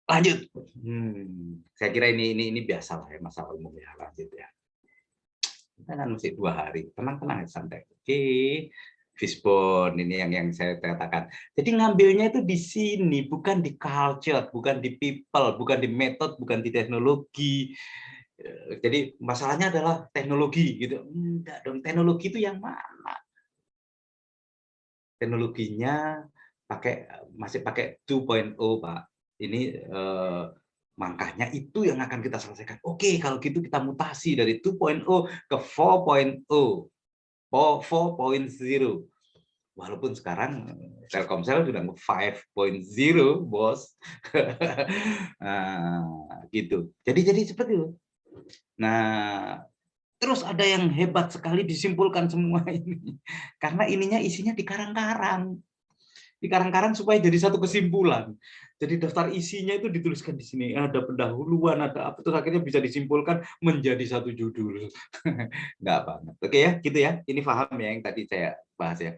Lanjut. Saya kira ini biasa lah ya, masalah umum ya. Lanjut ya. Kita kan masih 2 hari, tenang-tenang santai. Oke, Fishbone ini yang saya katakan. Jadi ngambilnya itu di sini, bukan di culture, bukan di people, bukan di method, bukan di teknologi. Jadi masalahnya adalah teknologi gitu. Enggak dong, teknologi itu yang mana? Teknologinya masih pakai 2.0 Pak. Ini makanya itu yang akan kita selesaikan. Oke, kalau gitu kita mutasi dari 2.0 ke 4.0, 4.0. Walaupun sekarang Telkomsel sudah 5.0, bos. Nah, gitu. Jadi seperti itu. Nah, terus ada yang hebat sekali disimpulkan semua ini. Karena ininya isinya di karang-karang. Di karang-karang supaya jadi satu kesimpulan. Jadi daftar isinya itu dituliskan di sini. Ada pendahuluan, ada apa, terus akhirnya bisa disimpulkan menjadi satu judul. Enggak banget. Oke ya, gitu ya. Ini paham ya yang tadi saya bahas ya.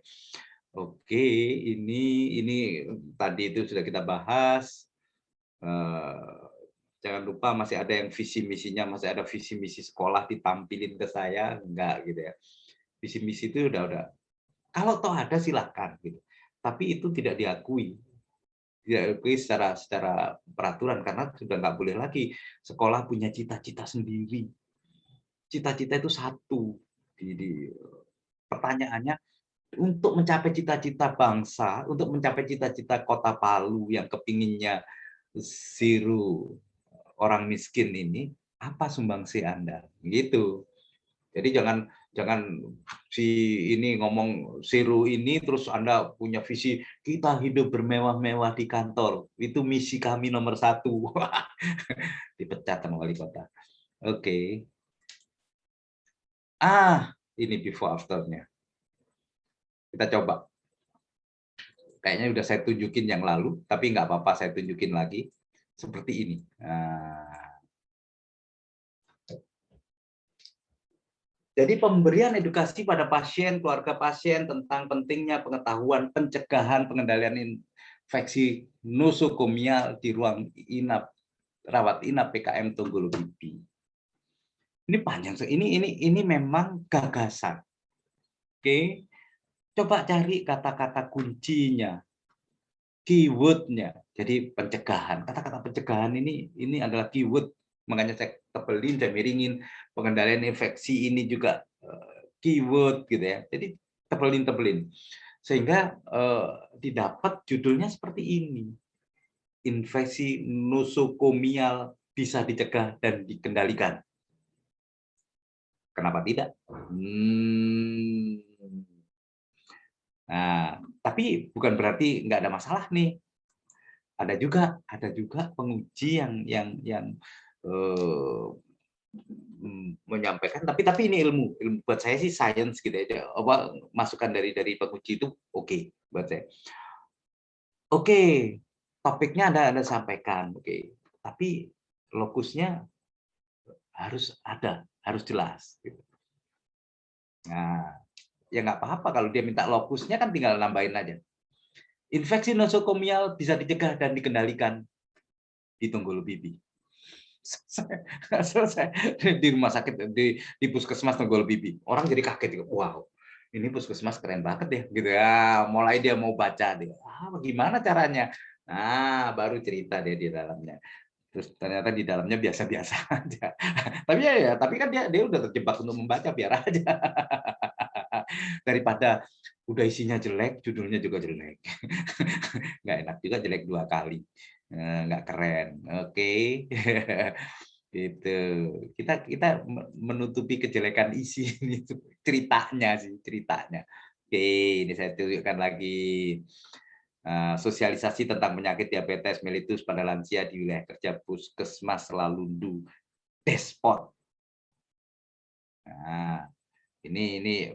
Oke, ini tadi itu sudah kita bahas. Jangan lupa masih ada yang visi misinya, masih ada visi misi sekolah ditampilin ke saya, enggak gitu ya. Visi misi itu udah. Kalau toh ada silahkan gitu. Tapi itu tidak diakui secara peraturan karena sudah nggak boleh lagi sekolah punya cita-cita sendiri. Cita-cita itu satu. Pertanyaannya untuk mencapai cita-cita bangsa, untuk mencapai cita-cita Kota Palu yang kepinginnya zero orang miskin ini, apa sumbangsi Anda? Gitu. Jadi jangan si ini ngomong zero ini terus Anda punya visi kita hidup bermewah-mewah di kantor. Itu misi kami nomor 1. Dipecat sama wali kota. Oke. Ini before after-nya. Kita coba. Kayaknya udah saya tunjukin yang lalu, tapi nggak apa-apa saya tunjukin lagi. Seperti ini. Jadi pemberian edukasi pada pasien, keluarga pasien tentang pentingnya pengetahuan pencegahan pengendalian infeksi nosokomial di ruang inap, rawat inap PKM Tunggul Bibi. Ini panjang, ini memang gagasan. Oke, coba cari kata-kata kuncinya, keyword-nya. Jadi pencegahan, kata-kata pencegahan ini adalah keyword. Makanya saya tebelin, saya miringin. Pengendalian infeksi ini juga keyword gitu ya. Jadi tebelin. Sehingga didapat judulnya seperti ini. Infeksi nosokomial bisa dicegah dan dikendalikan. Kenapa tidak? Nah, tapi bukan berarti nggak ada masalah nih. Ada juga penguji yang menyampaikan, tapi ini ilmu buat saya sih science gitu ya. Masukan dari penguji itu oke buat saya. Oke, topiknya Anda sampaikan, oke. Tapi lokusnya harus ada, harus jelas. Gitu. Nah, ya nggak apa-apa kalau dia minta lokusnya kan tinggal nambahin aja. Infeksi nosokomial bisa dicegah dan dikendalikan di Tunggul Bibi. Selesai di rumah sakit di puskesmas Tunggul Bibi. Orang jadi kaget, wow, ini puskesmas keren banget ya, gitu ya. Mulai dia mau baca dia, bagaimana caranya? Nah, baru cerita dia di dalamnya. Terus ternyata di dalamnya biasa-biasa aja. Tapi kan dia udah terjebak untuk membaca, biar aja. Daripada udah isinya jelek, judulnya juga jelek. Nggak enak juga jelek 2 kali. Nggak keren. Oke. Gitu. Kita menutupi kejelekan isi ini ceritanya. Oke, ini saya tunjukkan lagi. Sosialisasi tentang penyakit diabetes mellitus pada lansia di wilayah kerja Puskesmas Lalundu Despot. Nah, ini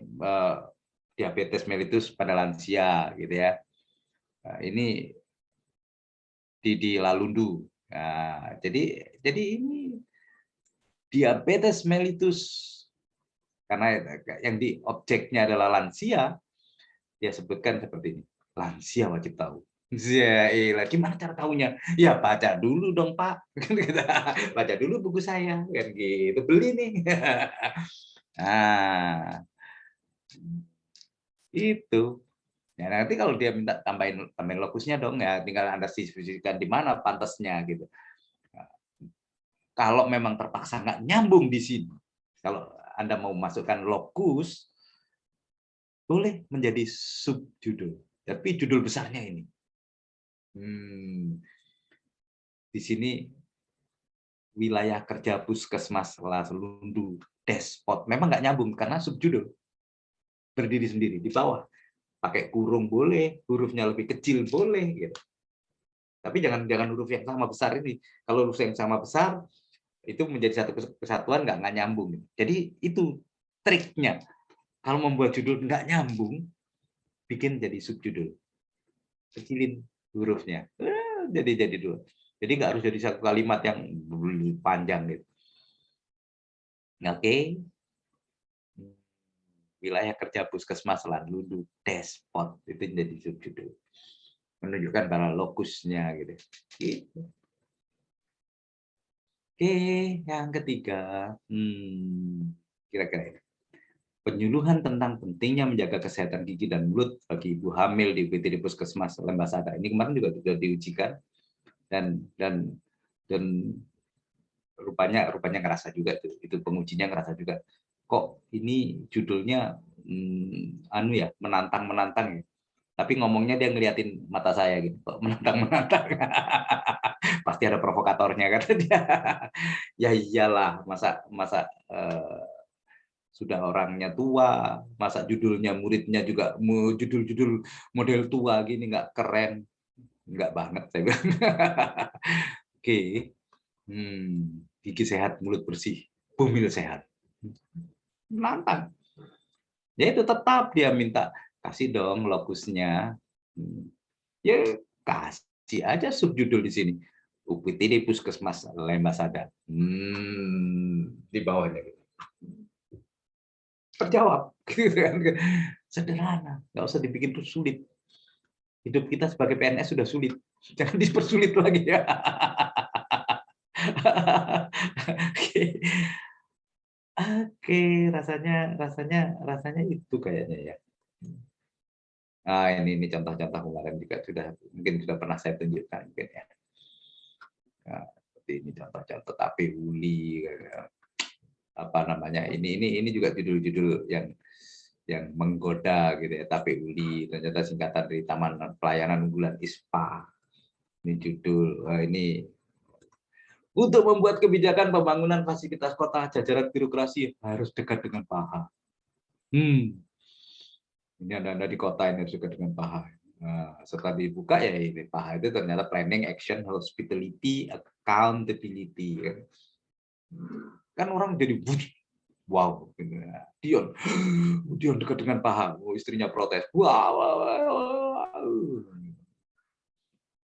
diabetes mellitus pada lansia gitu ya. Ini di Lalundu. Nah, jadi ini diabetes mellitus karena yang di objeknya adalah lansia, dia sebutkan seperti ini. Lansia wajib tahu. Ya, iyalah. Gimana cara tahunya? Ya baca dulu dong Pak. Baca dulu buku saya kan gitu. Beli nih. Nah, itu. Ya, nanti kalau dia minta tambahin lokusnya dong ya, tinggal Anda sisihkan di mana pantasnya gitu. Kalau memang terpaksa nggak nyambung di sini, kalau Anda mau masukkan lokus, boleh menjadi subjudul. Tapi judul besarnya ini. Di sini wilayah kerja Puskesmas Laselundu Despot. Memang nggak nyambung karena subjudul. Berdiri sendiri di bawah. Pakai kurung boleh, hurufnya lebih kecil boleh gitu. Tapi jangan huruf yang sama besar ini. Kalau huruf yang sama besar itu menjadi satu kesatuan nggak nyambung. Jadi itu triknya. Kalau membuat judul nggak nyambung, bikin jadi subjudul. Kecilin hurufnya. Jadi dua. Jadi nggak harus jadi satu kalimat yang panjang gitu. Oke. Wilayah kerja Puskesmas Laselundu Despot itu jadi subjudul. Menunjukkan para lokusnya gitu. Gitu. Oke, yang ketiga, kira-kira ini. Penyuluhan tentang pentingnya menjaga kesehatan gigi dan mulut bagi ibu hamil di UPTD Puskesmas Lembasada. Ini kemarin juga sudah diujikan dan rupanya ngerasa juga itu pengujinya ngerasa juga kok ini judulnya menantang ya. Tapi ngomongnya dia ngeliatin mata saya gitu, kok menantang. Pasti ada provokatornya kata dia. Ya iyalah, masa sudah orangnya tua, masa judulnya muridnya juga judul model tua gini nggak keren, nggak banget saya bilang. Oke, gigi sehat, mulut bersih, bumil sehat, menantang. Ya itu tetap dia minta kasih dong lokusnya, ya kasih aja subjudul di sini. UPTD Puskesmas Lembasada. Di bawahnya gitu. Terjawab. Sederhana, nggak usah dibikin sulit. Hidup kita sebagai PNS sudah sulit, jangan dipersulit lagi ya. Oke, rasanya itu kayaknya ya. Ini contoh-contoh kemarin juga mungkin sudah pernah saya tunjukkan mungkin ya. Nah, seperti ini contoh-contoh tapi uli apa namanya ini juga judul-judul yang menggoda gitu ya, tapi uli ternyata singkatan dari Taman Pelayanan Unggulan ISPA. Ini judul ini untuk membuat kebijakan pembangunan fasilitas kota, jajaran birokrasi harus dekat dengan paha. Ini Anda di kota ini harus dekat dengan paha. Nah, setelah dibuka ya ini paha itu ternyata planning, action, hospitality, accountability. Kan orang jadi wow, Dion dekat dengan paha. Istrinya protes. Wow.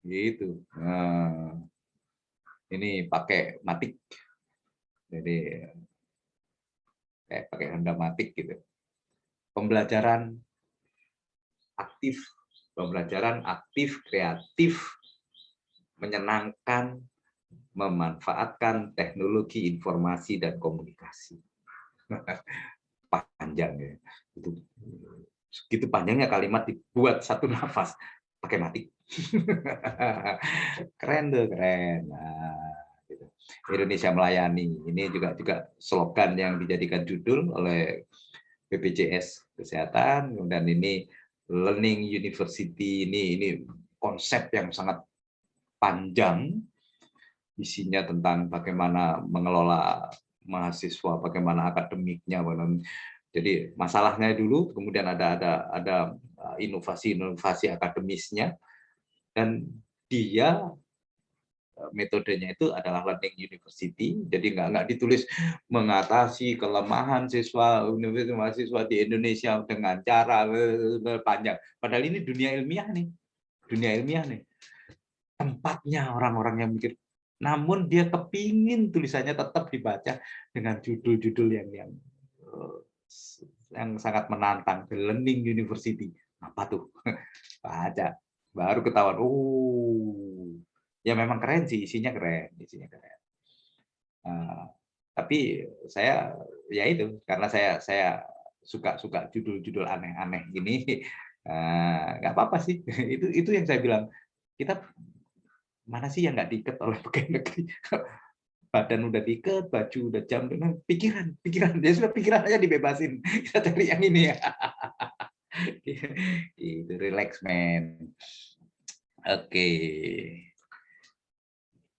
Gitu. Nah, ini pakai matik. Jadi kayak pakai Honda Matic gitu. Pembelajaran aktif, kreatif, menyenangkan, memanfaatkan teknologi informasi dan komunikasi. Panjang ya. Itu segitu panjangnya kalimat dibuat satu nafas pakai matik. Keren tuh, keren. Nah, gitu. Indonesia melayani. Ini juga slogan yang dijadikan judul oleh BPJS Kesehatan. Dan ini Learning University. Ini konsep yang sangat panjang. Isinya tentang bagaimana mengelola mahasiswa, bagaimana akademiknya. Jadi masalahnya dulu, kemudian ada inovasi akademisnya, dan dia metodenya itu adalah Learning University. Jadi nggak ditulis mengatasi kelemahan mahasiswa di Indonesia dengan cara panjang. Padahal ini dunia ilmiah nih, tempatnya orang-orang yang mikir. Namun dia kepingin tulisannya tetap dibaca dengan judul-judul yang sangat menantang. Learning University, apa tuh? Baca. Baru ketahuan. Ya memang keren sih, isinya keren. Tapi saya ya itu karena saya suka judul-judul aneh-aneh gini, nggak apa-apa sih. Itu yang saya bilang, kita mana sih yang nggak diikat oleh pegawai negeri? Badan udah diikat, baju udah jam, dengan pikiran ya sudah, pikiran aja dibebasin. Kita cari yang ini ya. Itu relax man. Oke.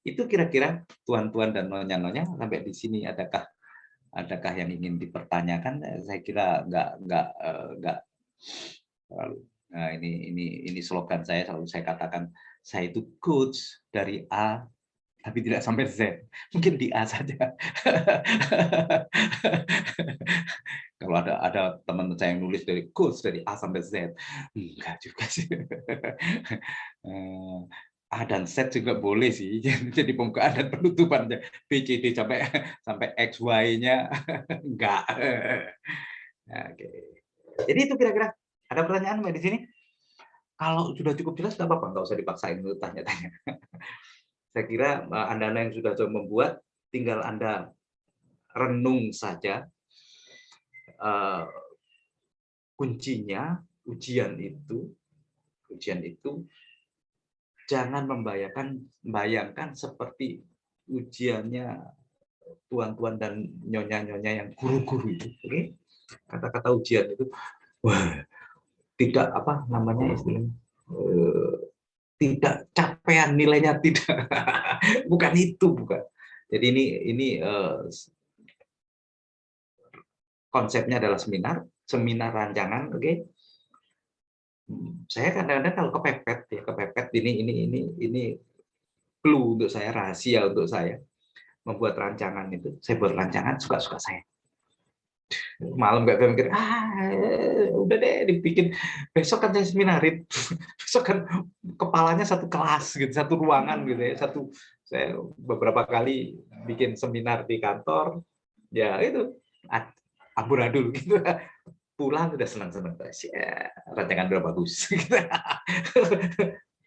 Itu kira-kira tuan-tuan dan nyonya-nyonya sampai di sini adakah yang ingin dipertanyakan? Saya kira nggak terlalu. Nah, ini slogan saya, selalu saya katakan, saya itu coach dari A tapi tidak sampai Z. Mungkin di A saja. Kalau ada teman saya yang nulis dari coach dari A sampai Z, enggak juga sih. A dan Z juga boleh sih, jadi pembukaan dan penutupannya B, C, D sampai X, Y-nya enggak. Oke. Jadi itu kira-kira. Ada pertanyaan Mbak di sini? Kalau sudah cukup jelas nggak apa-apa, nggak usah dipaksain untuk tanya-tanya. Saya kira Anda yang sudah coba membuat, tinggal Anda renung saja. Kuncinya ujian itu jangan membayangkan seperti ujiannya tuan-tuan dan nyonya-nyonya yang guru-guru itu. Oke? Kata-kata ujian itu, wah, tidak apa namanya istilahnya, tidak capaian nilainya, tidak. Bukan itu, bukan. Jadi ini konsepnya adalah seminar rancangan, oke? Saya kadang-kadang kalau kepepet ini clue untuk saya, rahasia untuk saya membuat rancangan itu. Saya buat rancangan suka-suka saya. Malam nggak mikir, udah deh dibikin, besok kan saya seminarin, besok kan kepalanya satu kelas gitu, satu ruangan gitu ya, saya beberapa kali bikin seminar di kantor, ya itu amburadul gitu, pulang udah senang-senang, ya, rancangan udah bagus.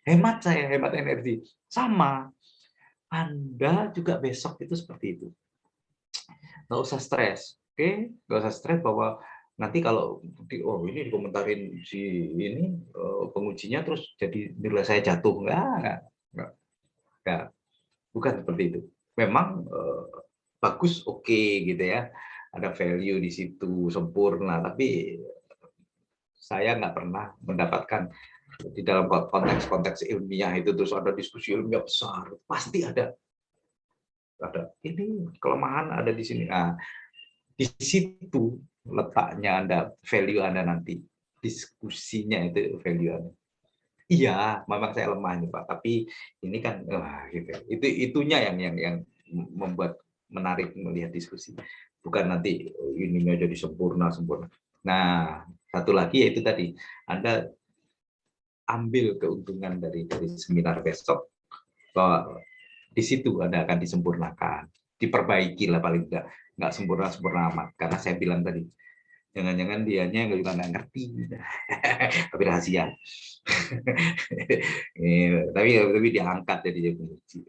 Hemat energi. Sama, Anda juga besok itu seperti itu. Nggak usah stres, oke? Nggak usah stres bahwa nanti kalau ini dikomentarin si ini pengujinya terus jadi nilai saya jatuh. Nggak. Bukan seperti itu. Memang bagus, oke, gitu ya. Ada value di situ, sempurna, tapi saya nggak pernah mendapatkan di dalam konteks ilmiah itu terus ada diskusi ilmiah besar, pasti ada ini kelemahan ada di sini. Nah, di situ letaknya Anda, value Anda nanti, diskusinya itu value Anda. Iya, memang saya lemah nih Pak, tapi ini kan gitu. Itunya yang membuat menarik melihat diskusi. Bukan nanti ininya jadi sempurna. Nah, satu lagi yaitu tadi, Anda ambil keuntungan dari seminar besok, bahwa di situ Anda akan disempurnakan, diperbaiki lah paling nggak sempurna amat. Karena saya bilang tadi, jangan-jangan dianya juga nggak ngerti, tapi rahasia. tapi diangkat jadi penguji.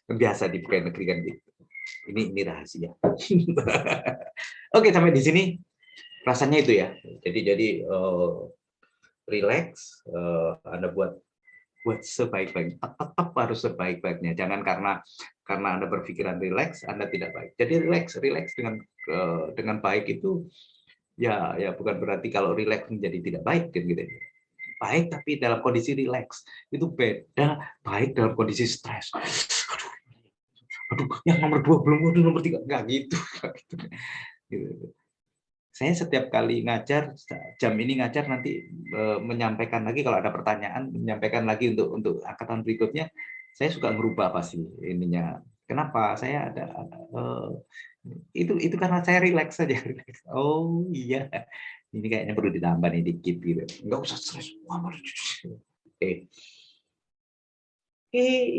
Biasa di pegawai negeri kan gitu. Ini rahasia. Oke, sampai di sini rasanya itu ya. Jadi relax, Anda buat sebaik-baiknya, tetap harus sebaik-baiknya. Jangan karena Anda berpikiran relax, Anda tidak baik. Jadi relax dengan baik itu ya bukan berarti kalau relax menjadi tidak baik kan gitu. Baik tapi dalam kondisi relax itu beda baik dalam kondisi stres. Aduh, yang nomor 2 belum, nomor 3 nggak gitu. Gitu. Saya setiap kali ngajar, jam ini ngajar nanti menyampaikan lagi kalau ada pertanyaan, menyampaikan lagi untuk angkatan berikutnya. Saya suka merubah pasti ininya. Kenapa? Saya ada itu karena saya relax saja. Oh iya, ini kayaknya perlu ditambah nih dikit gitu. Nggak usah stres. Oke,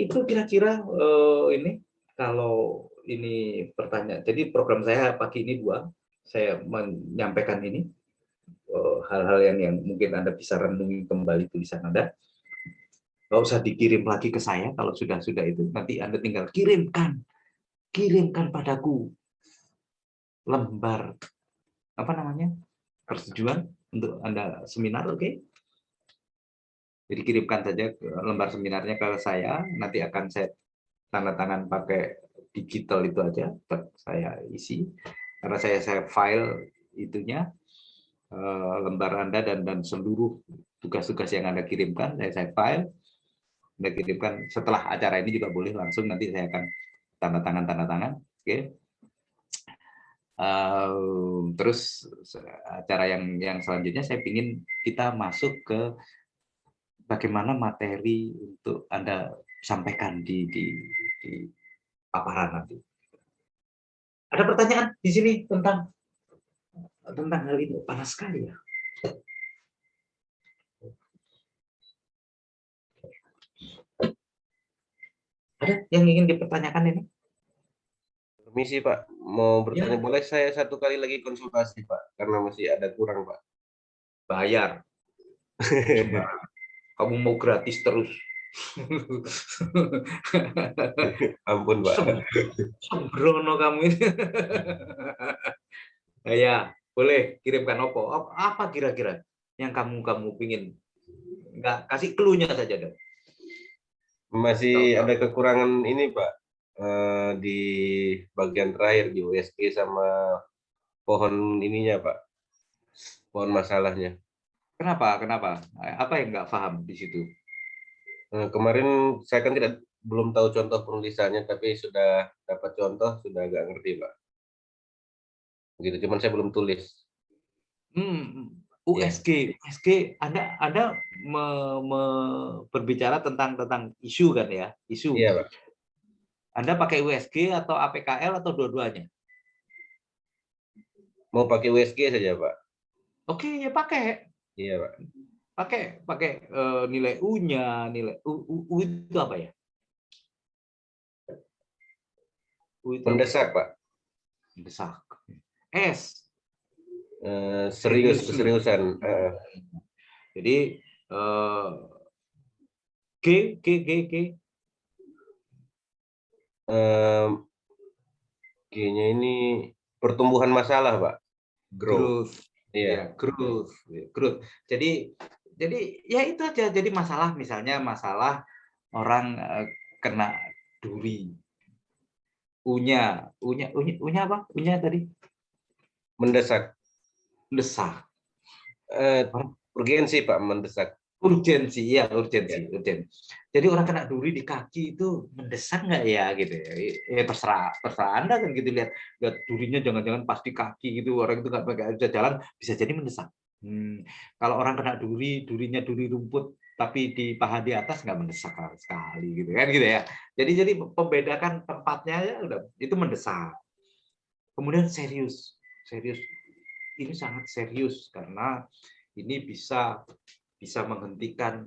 itu kira-kira ini kalau ini pertanyaan. Jadi program saya pagi ini 2. Saya menyampaikan ini hal-hal yang mungkin Anda bisa renungi kembali tulisan Anda. Nggak usah dikirim lagi ke saya kalau sudah itu, nanti Anda tinggal kirimkan padaku lembar apa namanya persetujuan untuk Anda seminar, oke? Jadi kirimkan saja lembar seminarnya ke saya, nanti akan saya tanda tangan pakai digital itu aja, saya isi karena saya file itunya lembar Anda dan seluruh tugas-tugas yang Anda kirimkan, saya file, Anda kirimkan. Setelah acara ini juga boleh langsung, nanti saya akan tanda tangan, oke? Terus acara yang selanjutnya saya ingin kita masuk ke bagaimana materi untuk Anda sampaikan di paparan nanti. Ada pertanyaan di sini tentang hal ini? Panas sekali ya. Ada yang ingin dipertanyakan ini? Permisi Pak, mau bertanya boleh saya satu kali lagi konsultasi Pak, karena masih ada kurang Pak. Bayar. Kamu mau gratis terus. Ampun Pak. Sembrono kamu ini. Ya, boleh kirimkan apa kira-kira yang kamu pingin? Enggak, kasih clue-nya saja dong. Masih ada kekurangan ini Pak, di bagian terakhir di USG sama pohon ininya Pak, pohon masalahnya. Kenapa? Apa yang nggak paham di situ? Kemarin saya kan belum tahu contoh penulisannya, tapi sudah dapat contoh, sudah agak ngerti Pak. Gitu, cuman saya belum tulis. USG, Anda berbicara tentang isu kan ya, isu. Iya Pak. Anda pakai USG atau APKL atau dua-duanya? Mau pakai USG saja Pak. Oke, ya pakai. Iya Pak. Pakai nilai U-nya, nilai U itu apa ya? U itu Mendesak Pak. mendesak. S. Serius, keseriusan. Jadi G. G-nya ini pertumbuhan masalah Pak. Growth. Iya. Growth. Jadi ya itu aja. Jadi misalnya masalah orang kena duri. U-nya apa? U-nya tadi? Mendesak. Mendesak. Urgensi Pak, mendesak. Urgensi. Jadi orang kena duri di kaki itu mendesak nggak ya gitu ya? Ya terserah Anda kan gitu, lihat durinya jangan-jangan pas di kaki gitu, orang itu nggak bisa jalan, bisa jadi mendesak. Kalau orang kena durinya duri rumput tapi di paha di atas nggak mendesak sekali gitu kan gitu ya. Jadi membedakan tempatnya ya udah, itu mendesak. Kemudian serius. Ini sangat serius karena ini bisa menghentikan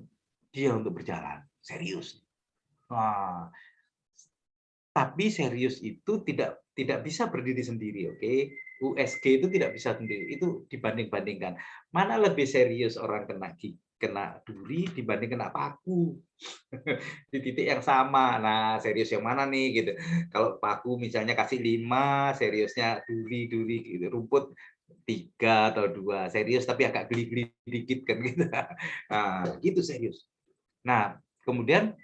dia untuk berjalan. Serius. Nah, tapi serius itu tidak bisa berdiri sendiri, oke? USG itu tidak bisa sendiri, itu dibanding-bandingkan. Mana lebih serius orang kena duri dibanding kena paku di titik yang sama. Nah, serius yang mana nih gitu? Kalau paku misalnya kasih 5, seriusnya duri gitu, rumput 3 atau 2, serius tapi agak geli-geli dikit kan gitu. Nah, gitu serius. Nah, kemudian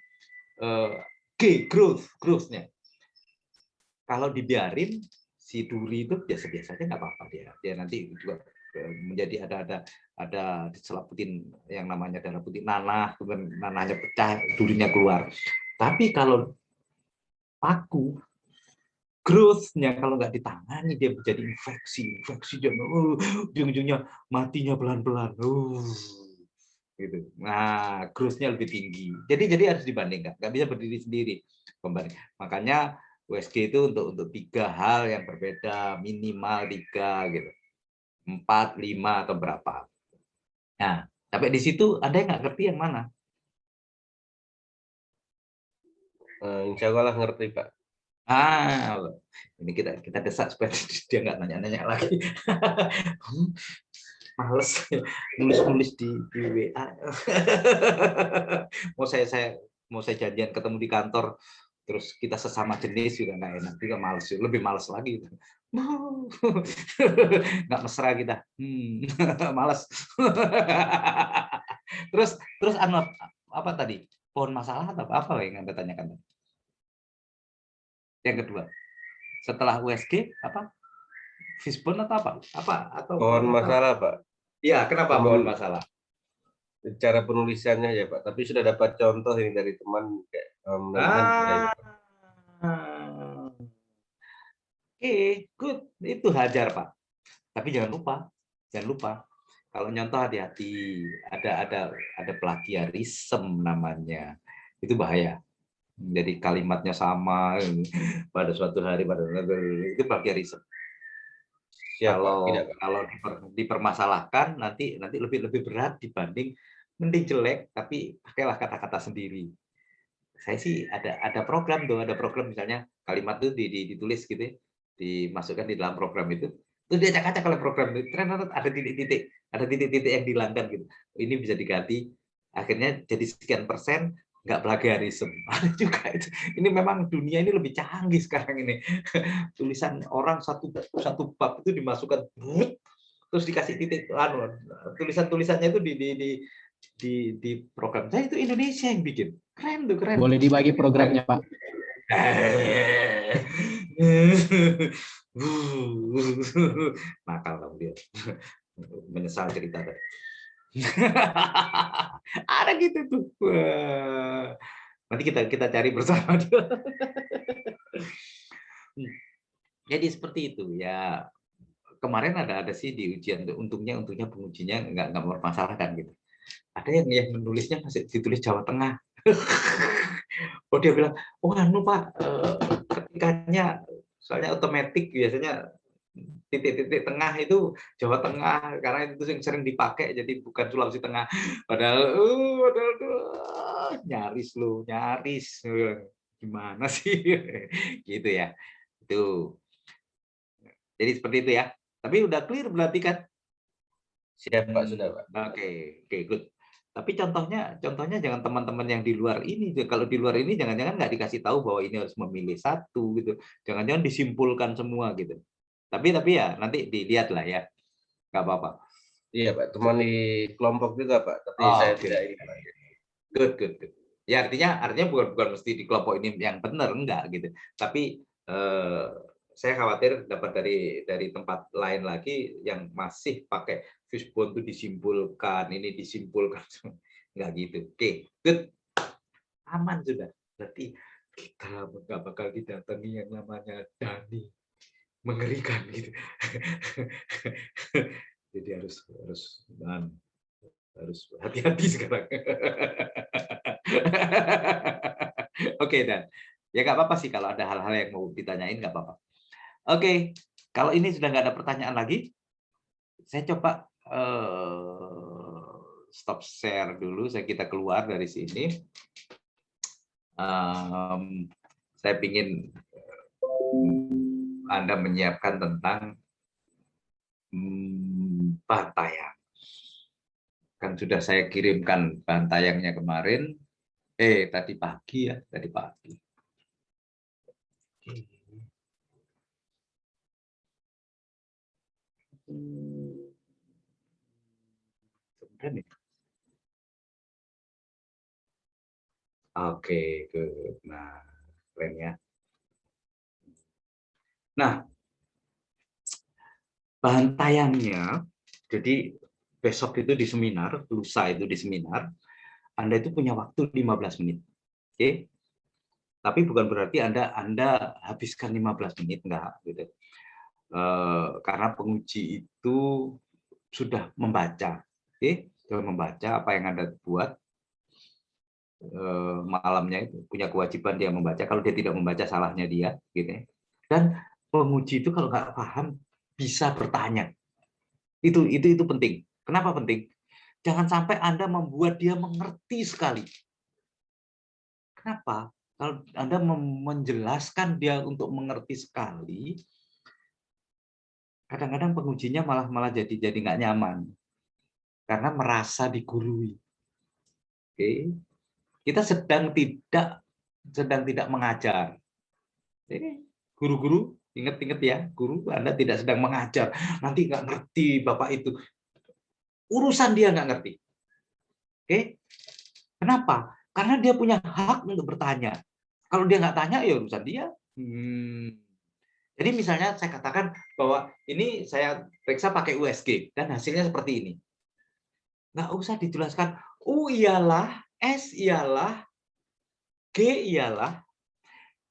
G, growth-nya. Kalau dibiarin si duri itu biasa-biasa aja nggak apa-apa, dia nanti juga menjadi ada diselaputin yang namanya darah putih nanah, kemudian nanahnya pecah, durinya keluar. Tapi kalau paku, growth-nya kalau nggak ditangani dia menjadi infeksi jangan ujung-ujungnya matinya pelan-pelan. Gitu. Nah, growth-nya lebih tinggi. Jadi harus dibandingkan, nggak bisa berdiri sendiri. Makanya USG itu untuk 3 hal yang berbeda, minimal 3 gitu. 4, 5 atau berapa. Nah, sampai di situ ada yang nggak ngerti yang mana? Insya Allah ngerti Pak. Ini kita desak supaya dia nggak nanya-nanya lagi. males nulis di WA. mau saya janjian ketemu di kantor, terus kita sesama jenis juga nggak enak, juga males, lebih males lagi. Nggak mesra kita, males. terus apa tadi? Pohon masalah atau apa yang Anda tanyakan? Yang kedua, setelah USG apa? Fishbone atau apa? Atau Pohon masalah, Pak. Iya, kenapa pohon masalah? Cara penulisannya ya, Pak. Tapi sudah dapat contoh ini dari teman kayak Oke, good. Itu hajar, Pak. Tapi jangan lupa. Kalau nyontoh hati-hati. Ada plagiarisme namanya. Itu bahaya. Jadi kalimatnya sama pada suatu hari itu plagiarisme. Kalau dipermasalahkan nanti lebih berat dibanding mending jelek tapi pakailah kata-kata sendiri. Saya sih ada program misalnya kalimat itu ditulis gitu ya, dimasukkan di dalam program itu diacak-acak oleh program itu, ternyata ada titik-titik yang dihilangkan gitu. Ini bisa diganti, akhirnya jadi sekian persen nggak plagiarisme. Ada juga itu. Ini memang dunia ini lebih canggih sekarang ini. Tulisan orang satu bab itu dimasukkan, terus dikasih titik, tulisannya itu di program. Saya itu Indonesia yang bikin. Keren tuh, keren. Boleh dibagi programnya, Pak. Nakal kamu dia. Menyesal cerita tadi. Ada gitu tuh. Nanti kita cari bersama. Jadi seperti itu ya. Kemarin ada sih di ujian, untungnya pengujinya nggak mempermasalahkan gitu. Ada yang menulisnya masih ditulis Jawa Tengah. Oh dia bilang, oh anu Pak, ketikanya soalnya otomatis biasanya titik-titik tengah itu Jawa Tengah karena itu yang sering dipakai, jadi bukan Sulawesi Tengah. Padahal nyaris gimana sih gitu ya. Itu jadi seperti itu ya, tapi udah clear berarti kan? Siap Pak, sudah Pak. Oke, good. Tapi contohnya jangan teman-teman yang di luar ini. Kalau di luar ini jangan-jangan nggak dikasih tahu bahwa ini harus memilih satu gitu. Jangan-jangan disimpulkan semua gitu. Tapi ya nanti dilihat lah ya, nggak apa-apa. Iya Pak, teman di kelompok juga Pak, tapi saya tidak ini. Good. Ya artinya bukan mesti di kelompok ini yang benar, enggak gitu. Tapi saya khawatir dapat dari tempat lain lagi yang masih pakai fishbone itu disimpulkan, ini disimpulkan, nggak gitu. Oke, good, aman sudah. Berarti kita nggak bakal didatangi yang namanya Dani, mengerikan gitu. Jadi harus hati-hati sekarang. Oke, Dan. Ya nggak apa-apa sih kalau ada hal-hal yang mau ditanyain, nggak apa-apa. Oke, kalau ini sudah nggak ada pertanyaan lagi, saya coba stop share dulu. Kita keluar dari sini. Saya ingin Anda menyiapkan tentang bahan tayang. Kan sudah saya kirimkan bahan tayangnya kemarin. Tadi pagi ya, tadi pagi. Oke, good. Nah, keren ya. Nah, bahan tayangnya, jadi besok itu di seminar, lusa itu di seminar, Anda itu punya waktu 15 menit. Oke? Tapi bukan berarti Anda habiskan 15 menit, enggak gitu. Karena penguji itu sudah membaca, sudah membaca apa yang Anda buat malamnya, itu punya kewajiban dia membaca. Kalau dia tidak membaca, salahnya dia, gitu. Dan penguji itu kalau nggak paham bisa bertanya. Itu penting. Kenapa penting? Jangan sampai Anda membuat dia mengerti sekali. Kenapa? Kalau Anda menjelaskan dia untuk mengerti sekali, kadang-kadang pengujinya malah jadi nggak nyaman. karena merasa digurui. Oke. Kita sedang tidak mengajar. Jadi guru-guru ingat-ingat ya, guru Anda tidak sedang mengajar. Nanti nggak ngerti Bapak itu. Urusan dia nggak ngerti. Oke? Kenapa? Karena dia punya hak untuk bertanya. Kalau dia nggak tanya, ya urusan dia. Jadi misalnya saya katakan bahwa ini saya periksa pakai USG dan hasilnya seperti ini. Nggak usah dijelaskan, U iyalah, S iyalah, G iyalah.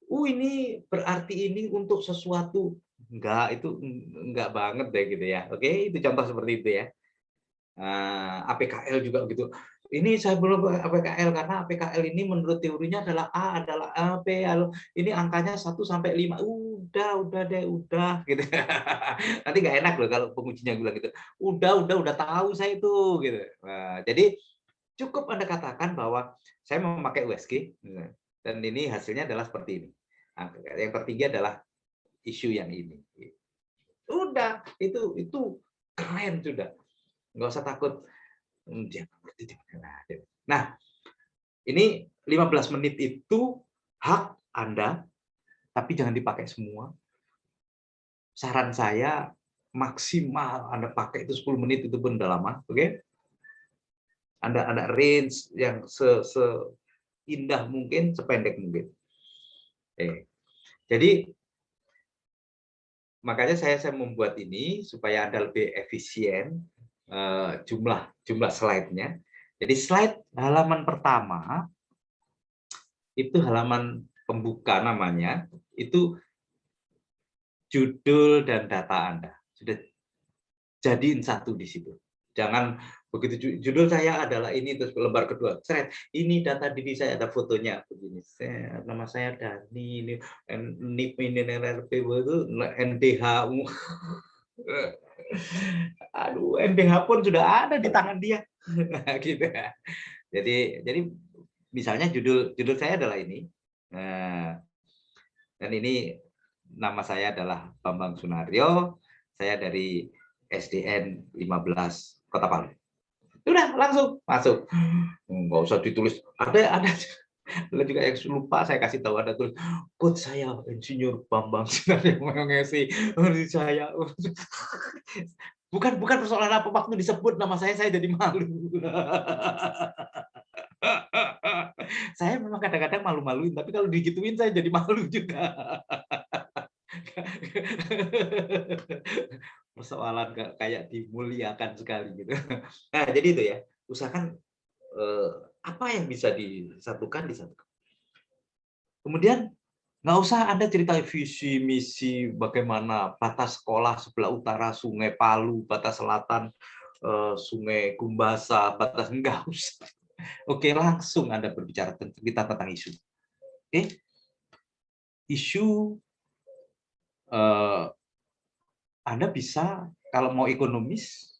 Ini berarti ini untuk sesuatu. Enggak, itu enggak banget deh gitu ya. Oke, itu contoh seperti itu ya. APKL juga begitu. Ini saya belum APKL karena APKL ini menurut teorinya adalah A adalah A, B, ini angkanya 1 sampai 5. Udah deh, udah gitu. Nanti nggak enak loh kalau pengujinya bilang gitu. Udah tahu saya itu gitu. Nah, jadi cukup Anda katakan bahwa saya memakai USG dan ini hasilnya adalah seperti ini. Nah, yang tertinggi adalah isu yang ini. Udah, itu keren sudah. Nggak usah takut. Dia ngerti. Nah, ini 15 menit itu hak Anda, tapi jangan dipakai semua. Saran saya maksimal Anda pakai itu 10 menit, itu pun udah lama, oke? Anda range yang seindah mungkin, sependek mungkin. Jadi makanya saya membuat ini supaya Anda lebih efisien jumlah slide-nya. Jadi slide halaman pertama itu halaman pembuka namanya, itu judul dan data Anda. Sudah jadiin satu di situ. Jangan begitu judul saya adalah ini, terus lembar kedua, ini data diri saya, ada fotonya begini. Nama saya Dani, ini NIP ini NRP itu NDH. Aduh, NDH pun sudah ada di tangan dia. Gitu. Jadi misalnya judul saya adalah ini. Dan ini nama saya adalah Bambang Sunario, saya dari SDN 15 Kota Palu. Udah langsung masuk. Nggak usah ditulis. Ada juga yang lupa saya kasih tahu, ada tulis kode saya Insinyur Bambang Sunario mengisi saya. Bukan persoalan apa, waktu disebut nama saya jadi malu. Saya memang kadang-kadang malu-maluin, tapi kalau digituin saya jadi malu juga. Persoalan kayak dimuliakan sekali gitu. Nah, jadi itu ya, usahakan apa yang bisa disatukan. Kemudian nggak usah Anda cerita visi misi bagaimana batas sekolah sebelah utara Sungai Palu, batas selatan Sungai Gumbasa, batas, enggak usah. Oke, langsung Anda berbicara tentang isu. Oke, isu Anda bisa kalau mau ekonomis,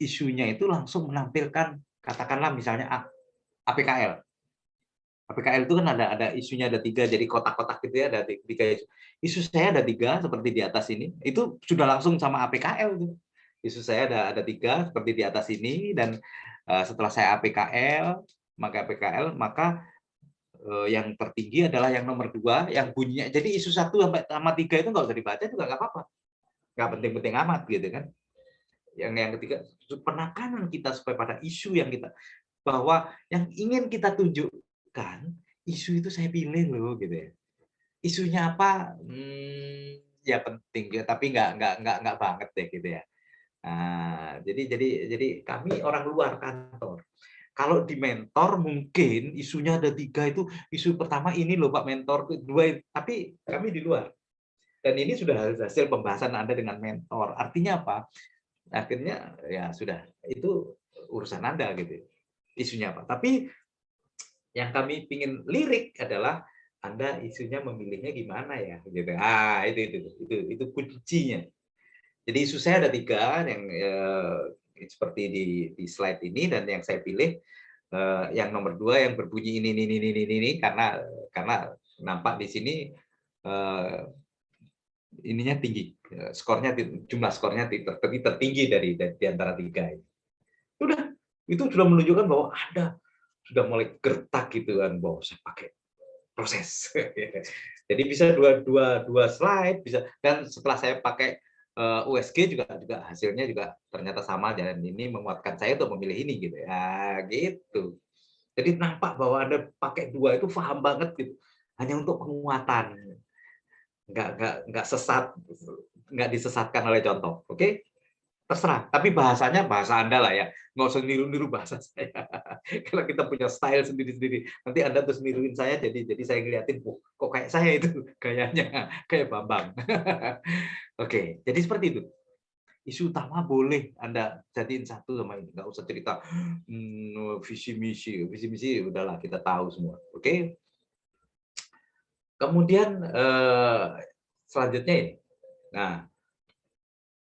isunya itu langsung menampilkan, katakanlah misalnya APKL. APKL itu kan ada isunya, ada 3, jadi kotak-kotak gitu ya, ada 3 isu. Isu saya ada 3 seperti di atas ini, itu sudah langsung sama APKL. Isu saya ada 3 seperti di atas ini, dan setelah saya APKL, maka yang tertinggi adalah yang nomor 2, yang bunyinya. Jadi isu 1 sampai 3 itu nggak usah dibaca juga nggak apa-apa, nggak penting-penting amat gitu kan. Yang ketiga, penekanan kita supaya pada isu yang kita, bahwa yang ingin kita tunjukkan, isu itu saya pilih loh gitu ya. Isunya apa? Ya penting, tapi nggak banget deh gitu ya. Nah, jadi kami orang luar kantor. Kalau di mentor mungkin isunya ada 3 itu. Isu pertama ini loh Pak Mentor, kedua, tapi kami di luar. Dan ini sudah hasil pembahasan Anda dengan mentor. Artinya apa? Akhirnya ya sudah, itu urusan Anda gitu. Isunya apa? Tapi yang kami pingin lirik adalah Anda isunya memilihnya gimana ya gitu. Itu kuncinya. Jadi isu saya ada 3 yang seperti di slide ini, dan yang saya pilih yang nomor 2 yang berbunyi ini karena nampak di sini ininya tinggi, skornya, jumlah skornya tertinggi dari antara 3 ini. Udah, itu sudah menunjukkan bahwa Anda sudah mulai gertak gitu kan, bahwa saya pakai proses. Jadi bisa dua slide bisa, dan setelah saya pakai USG juga hasilnya juga ternyata sama, dan ini menguatkan saya untuk memilih ini gitu ya gitu. Jadi nampak bahwa Anda pakai dua itu paham banget gitu, hanya untuk penguatan, nggak sesat, nggak disesatkan oleh contoh. Oke, terserah. Tapi bahasanya bahasa Anda lah ya, nggak usah niru-niru bahasa saya. Kalau kita punya style sendiri-sendiri, nanti Anda terus niruin saya, jadi saya ngeliatin, kok kayak saya itu gayanya, kayak Bambang. Oke, jadi seperti itu. Isu utama boleh Anda jadiin satu sama ini, nggak usah cerita visi misi udahlah kita tahu semua. Oke. Kemudian selanjutnya ini, nah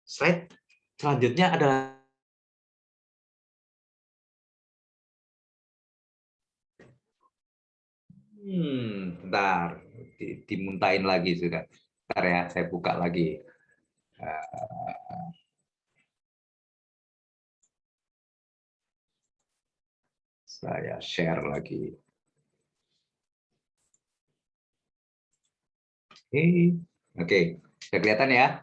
slide selanjutnya adalah bentar, dimuntahin lagi sudah. Bentar ya, saya buka lagi. Saya share lagi. Oke, sudah kelihatan ya.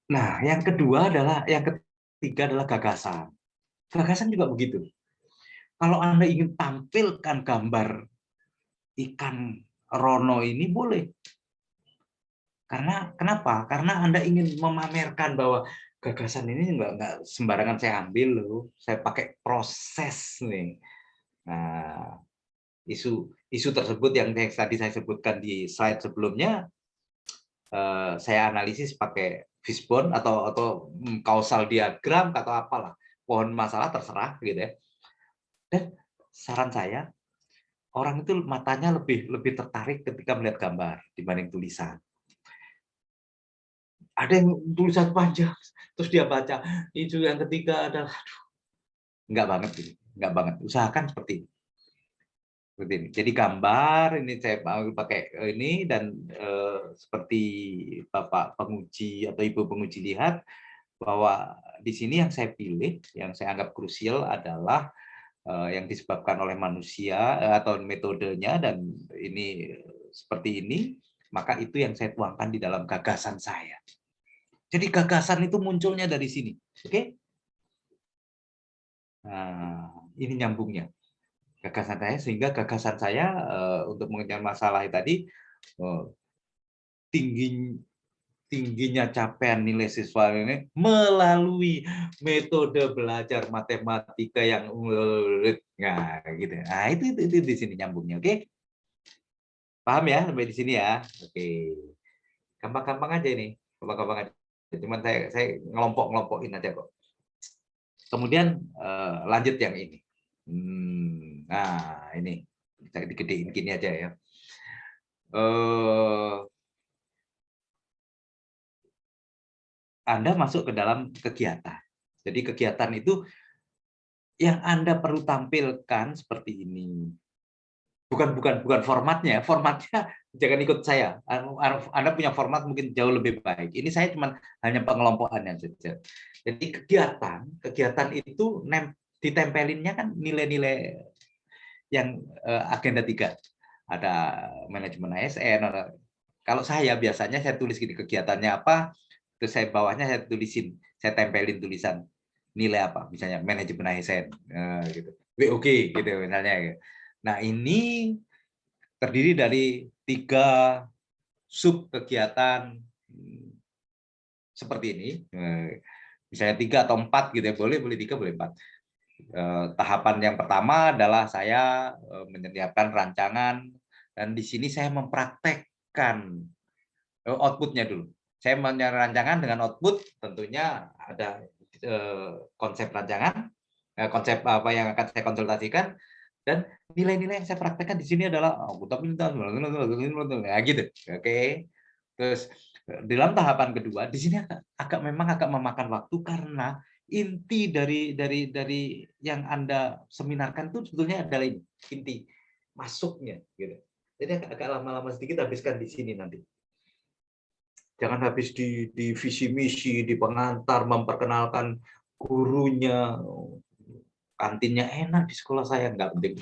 Nah, yang ketiga adalah gagasan. Gagasan juga begitu. Kalau Anda ingin tampilkan gambar ikan Rono ini boleh. Kenapa? Karena Anda ingin memamerkan bahwa gagasan ini nggak sembarangan saya ambil loh. Saya pakai proses nih. Nah, isu tersebut yang tadi saya sebutkan di slide sebelumnya, saya analisis pakai fishbone atau causal diagram atau apalah. Pohon masalah terserah gitu ya. Dan saran saya, orang itu matanya lebih tertarik ketika melihat gambar dibanding tulisan. Ada yang tulisan panjang, terus dia baca, itu yang ketiga adalah, enggak banget, enggak banget. Usahakan seperti ini. Seperti ini. Jadi gambar ini saya mau pakai ini, dan seperti Bapak penguji atau Ibu penguji lihat bahwa di sini yang saya pilih, yang saya anggap krusial adalah yang disebabkan oleh manusia atau metodenya, dan ini seperti ini, maka itu yang saya tuangkan di dalam gagasan saya. Jadi gagasan itu munculnya dari sini, oke? Nah, ini nyambungnya gagasan saya, sehingga gagasan saya untuk mengejar masalah tadi, tingginya capaian nilai siswa ini melalui metode belajar matematika yang nah gitu. Nah, itu di sini nyambungnya, oke? Paham ya sampai di sini ya? Oke. Gampang-gampang aja ini, gampang-gampang aja. Cuman saya ngelompok-ngelompokin aja kok. Kemudian lanjut yang ini. Nah, ini saya digedein gini aja ya. Anda masuk ke dalam kegiatan. Jadi kegiatan itu yang Anda perlu tampilkan seperti ini. Bukan formatnya. Formatnya jangan ikut saya. Anda punya format mungkin jauh lebih baik. Ini saya cuma hanya pengelompokannya saja. Jadi kegiatan itu ditempelinnya kan nilai-nilai yang agenda 3. Ada manajemen ASN. Kalau saya biasanya saya tulis gini, kegiatannya apa, terus saya bawahnya saya tulisin, saya tempelin tulisan nilai apa, misalnya manajemen ASN, gitu. WOG gitu misalnya. Nah, ini terdiri dari 3 sub kegiatan seperti ini. Misalnya 3 atau 4 gitu ya, boleh 3, boleh 4. Tahapan yang pertama adalah saya menyiapkan rancangan, dan di sini saya mempraktekkan output-nya dulu. Saya menyiapkan rancangan dengan output, tentunya ada konsep rancangan, konsep apa yang akan saya konsultasikan, dan nilai-nilai yang saya praktekkan di sini adalah gitu. Oke. Terus dalam tahapan kedua di sini memang agak memakan waktu, karena inti dari yang Anda seminarkan itu sebetulnya adalah ini, inti masuknya gitu. Jadi agak lama-lama sedikit, habiskan di sini nanti. Jangan habis di visi misi, di pengantar, memperkenalkan gurunya, kantinnya enak di sekolah saya, nggak penting.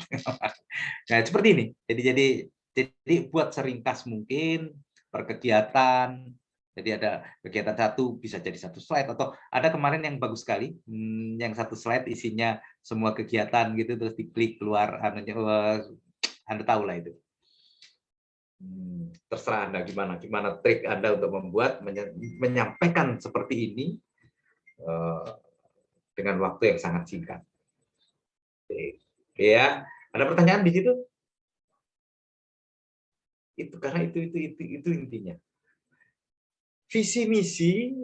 Nah, seperti ini. Jadi buat seringkas mungkin per kegiatan. Jadi ada kegiatan satu bisa jadi satu slide, atau ada kemarin yang bagus sekali, yang satu slide isinya semua kegiatan gitu, terus diklik keluar, Anda tahu lah itu. Terserah Anda gimana trik Anda untuk membuat menyampaikan seperti ini dengan waktu yang sangat singkat. Oke ya, ada pertanyaan di situ? Itu karena itu intinya. Visi misi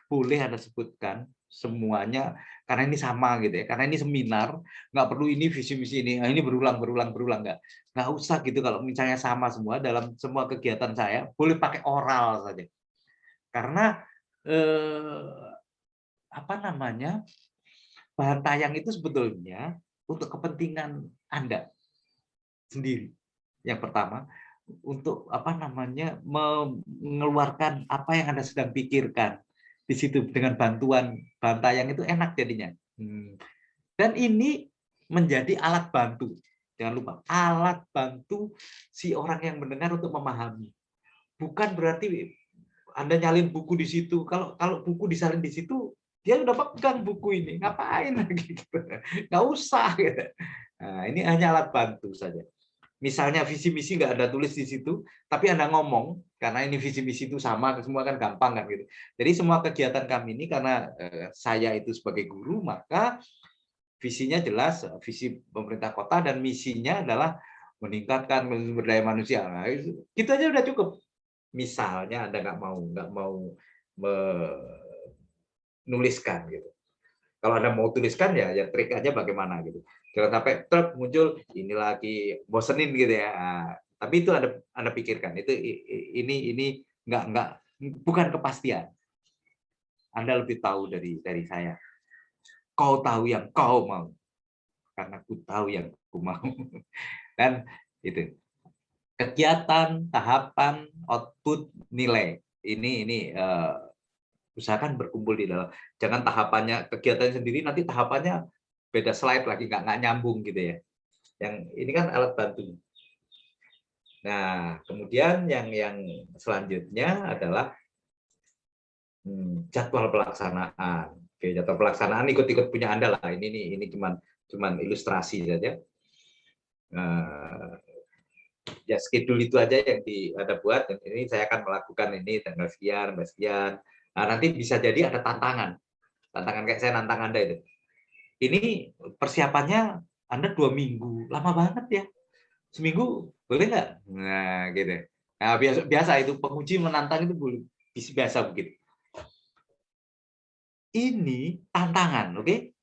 boleh Anda sebutkan semuanya karena ini sama gitu ya, karena ini seminar, nggak perlu ini visi misi ini berulang nggak usah gitu. Kalau misalnya sama semua dalam semua kegiatan saya, boleh pakai oral saja, karena bahan tayang itu sebetulnya untuk kepentingan Anda sendiri. Yang pertama, untuk mengeluarkan apa yang Anda sedang pikirkan di situ. Dengan bantuan bahan tayang itu enak jadinya. Dan ini menjadi alat bantu. Jangan lupa, alat bantu si orang yang mendengar untuk memahami. Bukan berarti Anda nyalin buku di situ. Kalau buku disalin di situ, dia udah pegang buku ini. Ngapain lagi? Nggak usah. Nah, ini hanya alat bantu saja. Misalnya visi misi nggak Anda tulis di situ, tapi Anda ngomong, karena ini visi misi itu sama, semua kan gampang kan gitu. Jadi semua kegiatan kami ini, karena saya itu sebagai guru, maka visinya jelas, visi pemerintah kota, dan misinya adalah meningkatkan sumber daya manusia. Nah, itu aja udah cukup. Misalnya Anda nggak mau menuliskan gitu. Kalau Anda mau tuliskan ya trik aja bagaimana gitu. Jangan sampai truk muncul ini lagi bosenin gitu ya. Nah, tapi itu Anda pikirkan. Ini nggak bukan kepastian. Anda lebih tahu dari saya. Kau tahu yang kau mau. Karena ku tahu yang ku mau. Dan itu. Kegiatan, tahapan, output, nilai. Ini usahakan berkumpul di dalam. Jangan tahapannya kegiatan sendiri, nanti tahapannya beda slide lagi, nggak nyambung gitu ya. Yang ini kan alat bantu. Nah, kemudian yang selanjutnya adalah jadwal pelaksanaan. Oke, jadwal pelaksanaan ikut punya Anda lah. Ini cuman ilustrasi saja. Ya schedule itu aja yang Anda buat, dan ini saya akan melakukan ini tanggal sekian. Nah, nanti bisa jadi ada tantangan kayak saya nantang Anda itu. Ini persiapannya Anda 2 minggu, lama banget ya. Seminggu boleh nggak? Nah, gitu. Nah, biasa itu penguji menantang itu biasa begitu. Ini tantangan, oke?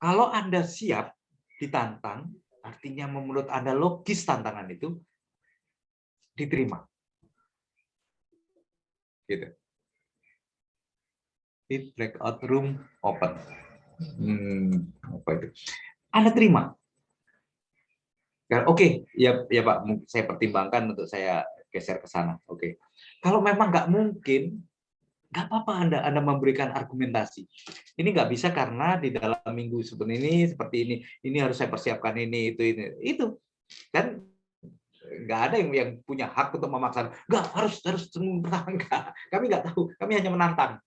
Kalau Anda siap ditantang, artinya menurut Anda logis tantangan itu, diterima. Gitu. Di breakout room open. Apa itu? Anda terima. Oke, ya Pak, saya pertimbangkan untuk saya geser ke sana. Oke. Kalau memang nggak mungkin, nggak apa-apa Anda memberikan argumentasi. Ini nggak bisa karena di dalam minggu seperti ini harus saya persiapkan itu. Dan nggak ada yang punya hak untuk memaksa. Nggak harus enggak. Kami nggak tahu. Kami hanya menantang.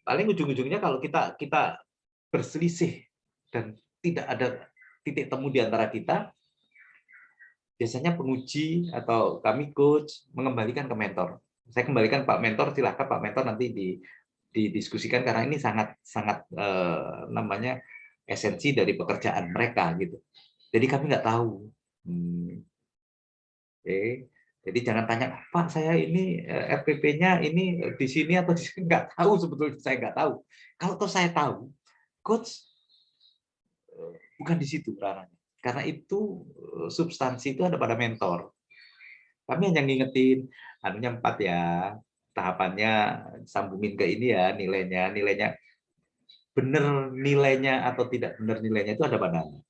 Paling ujung-ujungnya kalau kita berselisih dan tidak ada titik temu di antara kita, biasanya penguji atau kami coach mengembalikan ke mentor. Saya kembalikan Pak Mentor, silakan Pak Mentor nanti didiskusikan, karena ini sangat namanya esensi dari pekerjaan mereka gitu. Jadi kami nggak tahu. Oke. Jadi jangan tanya, Pak saya ini RPP-nya ini di sini atau di sini, nggak tahu, sebetulnya saya nggak tahu. Kalau toh saya tahu, coach bukan di situ ranahnya. Karena itu substansi itu ada pada mentor. Kami hanya ngingetin, anunya 4 ya, tahapannya sambungin ke ini ya, nilainya benar nilainya atau tidak benar nilainya itu ada pada Anda.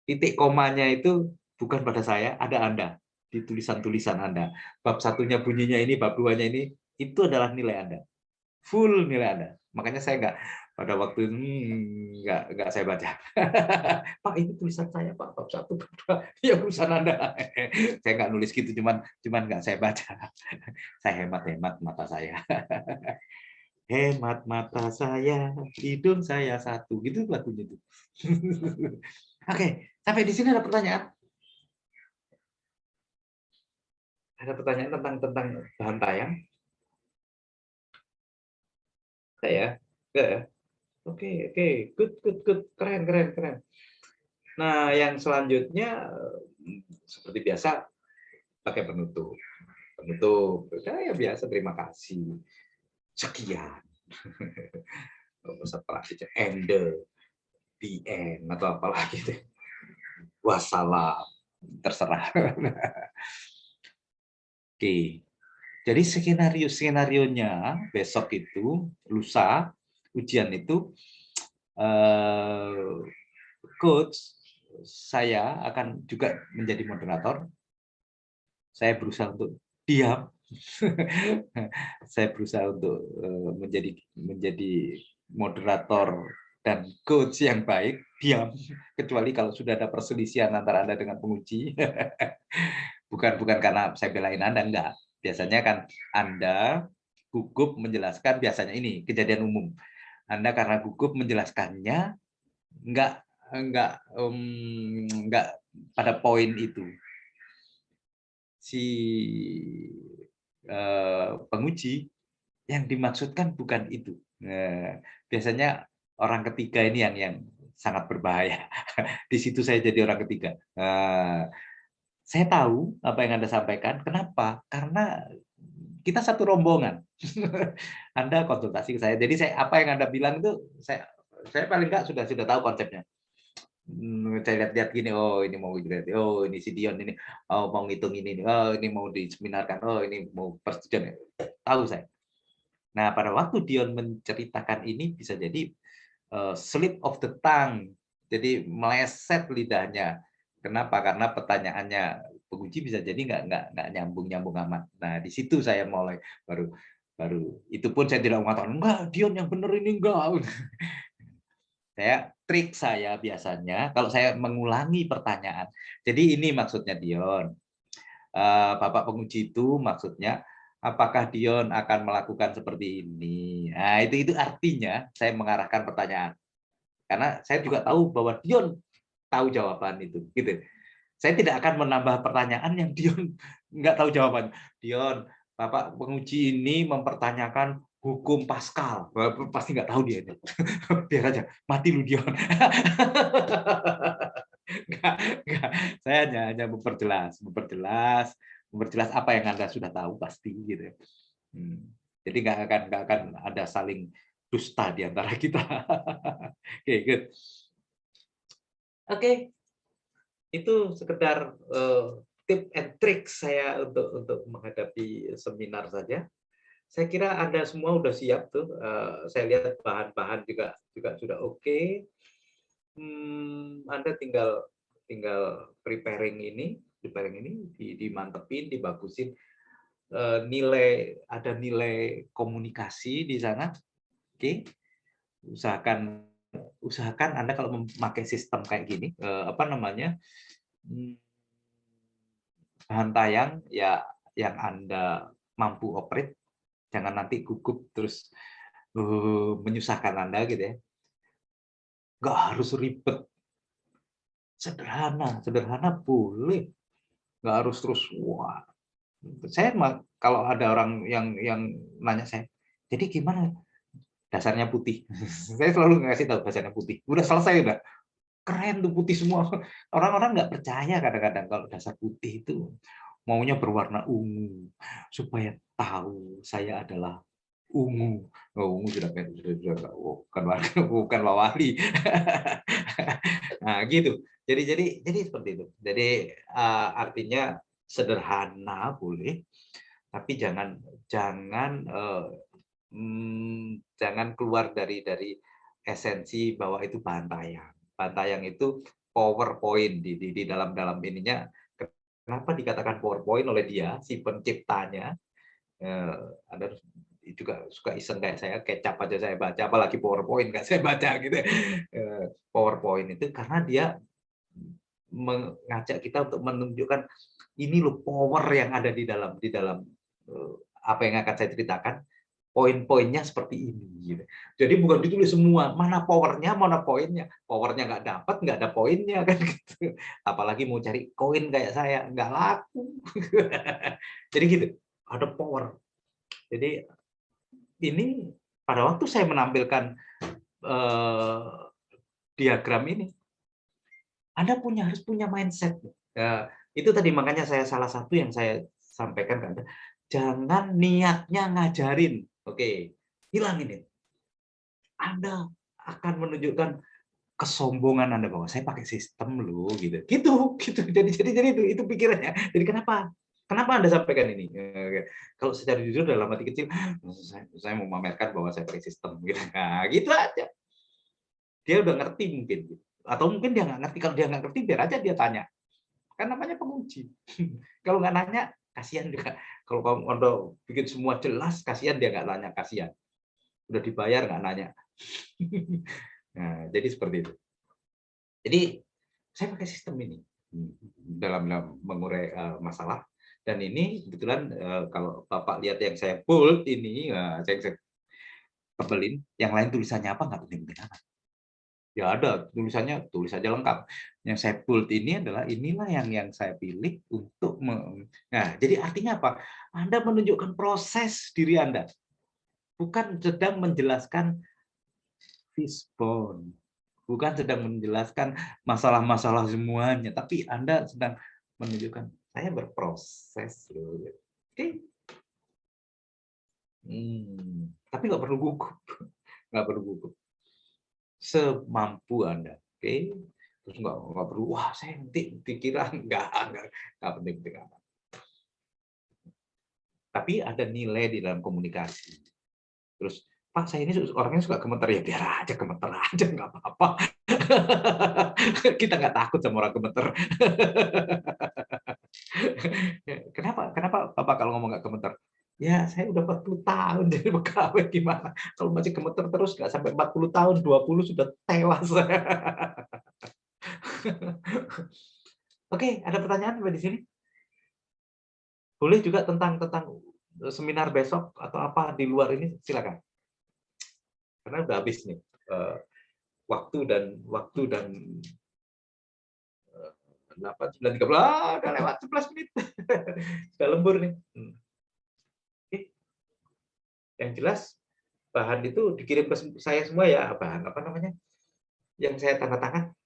titik komanya itu bukan pada saya, ada Anda di tulisan-tulisan Anda. Bab satunya bunyinya ini, bab duanya ini, itu adalah nilai Anda. Full nilai Anda. Makanya saya nggak pada waktu nggak saya baca. Pak, ini tulisan saya, Pak, bab 1, bab 2, ya urusan Anda. Saya nggak nulis gitu, cuman nggak saya baca. Saya hemat mata saya. Hemat mata saya, hidung saya satu, gitu lagunya itu. Oke, sampai di sini ada pertanyaan? Ada pertanyaan tentang bahan tayang? Saya? Enggak ya? Oke, good, keren. Nah, yang selanjutnya seperti biasa pakai penutup. Ya biasa, terima kasih. Sekian. Setelah itu end, the end, atau apalagi itu. Wassalam. Terserah. Oke. Jadi skenario-nya besok itu, lusa, ujian itu, coach saya akan juga menjadi moderator. Saya berusaha untuk diam. Saya berusaha untuk menjadi moderator dan coach yang baik, diam. Kecuali kalau sudah ada perselisihan antara Anda dengan penguji. Bukan karena saya belain Anda, enggak. Biasanya kan Anda gugup menjelaskan, biasanya ini kejadian umum. Anda karena gugup menjelaskannya enggak pada poin itu. Si penguji yang dimaksudkan bukan itu. Biasanya orang ketiga ini yang sangat berbahaya. Di situ saya jadi orang ketiga. Saya tahu apa yang Anda sampaikan. Kenapa? Karena kita satu rombongan. Anda konsultasi ke saya. Jadi apa yang Anda bilang itu saya paling nggak sudah tahu konsepnya. Saya lihat-lihat gini, oh ini mau oh ini si Dion ini, oh mau ngitung ini, oh ini mau diseminarkan, oh ini mau persetujuan, tahu saya. Nah, pada waktu Dion menceritakan ini bisa jadi slip of the tongue, jadi meleset lidahnya. Kenapa? Karena pertanyaannya penguji bisa jadi nggak nyambung amat. Nah, di situ saya mulai baru itu pun saya tidak mengatakan enggak, Dion yang benar ini enggak. Trik saya biasanya kalau saya mengulangi pertanyaan. Jadi ini maksudnya Dion. Bapak penguji itu maksudnya apakah Dion akan melakukan seperti ini. Nah, itu artinya saya mengarahkan pertanyaan. Karena saya juga tahu bahwa Dion tahu jawaban itu, gitu. Saya tidak akan menambah pertanyaan yang Dion nggak tahu jawaban. Dion, Bapak penguji ini mempertanyakan hukum Pascal, pasti nggak tahu dia. Biar aja, mati lu Dion. Nggak. Saya hanya memperjelas apa yang Anda sudah tahu pasti, gitu. Jadi nggak akan ada saling dusta di antara kita. Oke, good. Oke. Itu sekedar tip and trick saya untuk menghadapi seminar saja. Saya kira Anda semua sudah siap tuh. Saya lihat bahan-bahan juga sudah oke. Anda tinggal preparing ini dimantepin, dibagusin. Ada nilai komunikasi di sana. Oke. Usahakan Anda kalau memakai sistem kayak gini, bahan tayang ya yang Anda mampu operate, jangan nanti gugup terus menyusahkan Anda, gitu ya. Nggak harus ribet, sederhana boleh, nggak harus terus wah. Saya kalau ada orang yang nanya saya, jadi gimana? Dasarnya putih. Saya selalu ngasih tahu dasarnya putih. Udah selesai udah. Keren tuh putih semua. Orang-orang nggak percaya kadang-kadang kalau dasar putih itu maunya berwarna ungu supaya tahu saya adalah ungu. Oh, ungu sudah bukan wawali. Nah, gitu. Jadi seperti itu. Jadi artinya sederhana boleh, tapi jangan keluar dari esensi bahwa itu bahan tayang. Bahan tayang itu PowerPoint di dalam ininya. Kenapa dikatakan PowerPoint oleh dia si penciptanya? Ada juga suka iseng kayak saya, kecap aja saya baca, apalagi PowerPoint nggak saya baca gitu. PowerPoint itu karena dia mengajak kita untuk menunjukkan ini loh power yang ada di dalam apa yang akan saya ceritakan. Poin-poinnya seperti ini. Gitu. Jadi bukan ditulis semua, mana powernya, mana poinnya. Powernya nggak dapat, nggak ada poinnya kan gitu. Apalagi mau cari koin kayak saya, nggak laku. Jadi gitu, ada power. Jadi ini pada waktu saya menampilkan diagram ini, Anda harus punya mindset. Itu tadi makanya salah satu yang saya sampaikan ke Anda, jangan niatnya ngajarin. Oke, hilang ini. Anda akan menunjukkan kesombongan Anda bahwa saya pakai sistem loh gitu. Gitu. Jadi itu pikirannya. Jadi kenapa Anda sampaikan ini? Kalau secara jujur dalam hati kecil, saya mau memamerkan bahwa saya pakai sistem gitu. Nah, gitu aja. Dia udah ngerti mungkin. Atau mungkin dia nggak ngerti. Kalau dia nggak ngerti, biar aja dia tanya. Kan namanya penguji. Kalau nggak nanya, kasihan juga. Kalau kamu Anda bikin semua jelas, kasihan dia nggak nanya, kasihan. Udah dibayar nggak nanya. Nah, jadi seperti itu. Jadi saya pakai sistem ini dalam mengurai masalah. Dan ini kebetulan kalau Bapak lihat yang saya bold ini, saya tebelin. Yang lain tulisannya apa nggak penting-penting amat. Ya ada tulisannya, tulis aja lengkap. Yang saya bold ini adalah inilah yang saya pilih untuk nah, jadi artinya apa? Anda menunjukkan proses diri Anda. Bukan sedang menjelaskan fishbone. Bukan sedang menjelaskan masalah-masalah semuanya, tapi Anda sedang menunjukkan saya berproses. Oke. Tapi nggak perlu gugup. Nggak perlu gugup. Semampu Anda. Oke. Terus nggak perlu, wah saya nanti pikiran. Nggak penting-penting amat. Tapi ada nilai di dalam komunikasi. Terus, Pak, saya ini orangnya suka gemeter, ya biar aja gemeter aja, nggak apa-apa. Kita nggak takut sama orang gemeter. Kenapa Bapak kalau ngomong nggak gemeter? Ya, saya udah 40 tahun jadi pegawai, gimana? Kalau masih gemeter terus, nggak sampai 40 tahun, 20 sudah tewas. Oke, ada pertanyaan di sini? Boleh juga tentang seminar besok atau apa di luar ini, silakan. Karena udah habis nih waktu dan 9.30 udah lewat 11 menit. Sudah lembur nih. Oke. Yang jelas bahan itu dikirim ke saya semua ya, bahan apa namanya? Yang saya tanda tangan.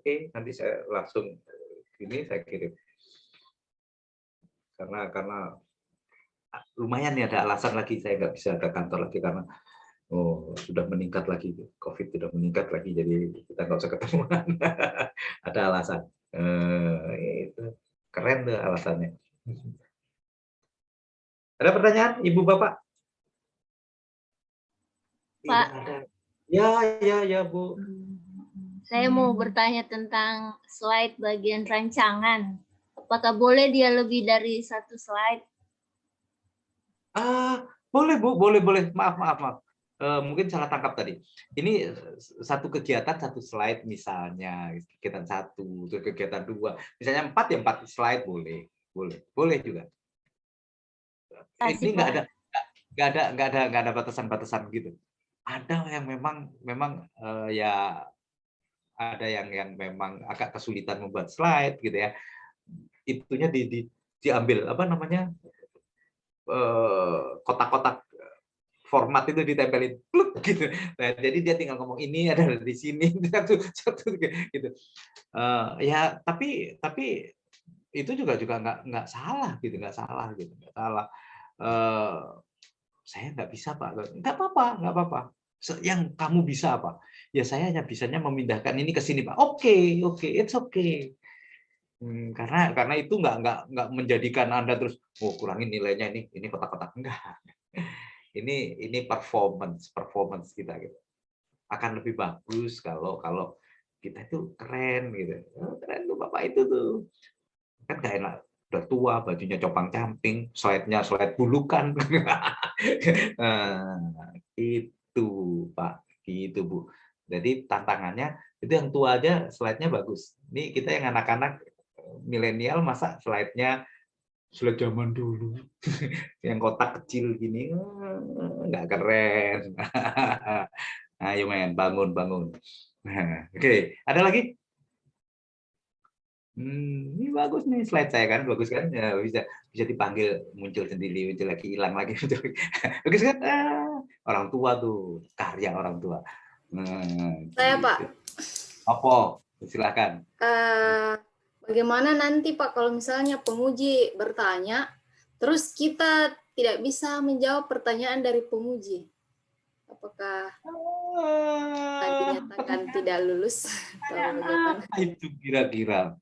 Oke, nanti saya langsung ini saya kirim. Karena lumayan nih ada alasan lagi saya nggak bisa ke kantor lagi karena sudah meningkat lagi, COVID sudah meningkat lagi, jadi kita nggak usah ketemuan. Ada alasan. Itu keren tuh alasannya. Ada pertanyaan, Ibu Bapak? Pak. Ya, Bu. Saya mau bertanya tentang slide bagian rancangan. Apakah boleh dia lebih dari satu slide? Boleh Bu, boleh. Maaf. Mungkin salah tangkap tadi. Ini satu kegiatan satu slide misalnya, kegiatan 1, kegiatan 2, misalnya 4 ya 4 slide boleh juga. Ini nggak ada batasan-batasan gitu. Ada yang memang ya ada yang memang agak kesulitan membuat slide gitu ya. Itunya diambil apa namanya kotak-kotak format itu ditempelin pluk gitu. Nah, jadi dia tinggal ngomong ini ada di sini satu gitu. Ya tapi itu juga nggak salah gitu, nggak salah. Saya nggak bisa Pak, nggak apa-apa. Yang kamu bisa apa? Ya saya hanya bisanya memindahkan ini ke sini Pak. Oke, it's okay. Karena itu nggak menjadikan Anda terus kurangin nilainya ini kotak-kotak, enggak. Ini performance kita gitu. Akan lebih bagus kalau kita itu keren gitu. Oh, keren tuh Bapak itu tuh. Kan gak enak, udah tua, bajunya compang-camping, slide-nya slide bulukan. Nah, itu Pak, gitu Bu. Jadi tantangannya itu yang tua aja slide-nya bagus. Ini kita yang anak-anak milenial masa slide-nya slide zaman dulu. Yang kotak kecil gini, nggak keren. Ayo men, bangun. Oke, ada lagi? Ini bagus nih slide saya kan, bagus kan? Ya, bisa dipanggil muncul sendiri, muncul lagi, hilang lagi, muncul lagi. Bagus kan? Orang tua tuh, karya orang tua. Saya, Pak. Gitu. Apa? Silakan. Bagaimana nanti Pak kalau misalnya penguji bertanya, terus kita tidak bisa menjawab pertanyaan dari penguji? Apakah dinyatakan tidak lulus atau bagaimana? Itu kira-kira.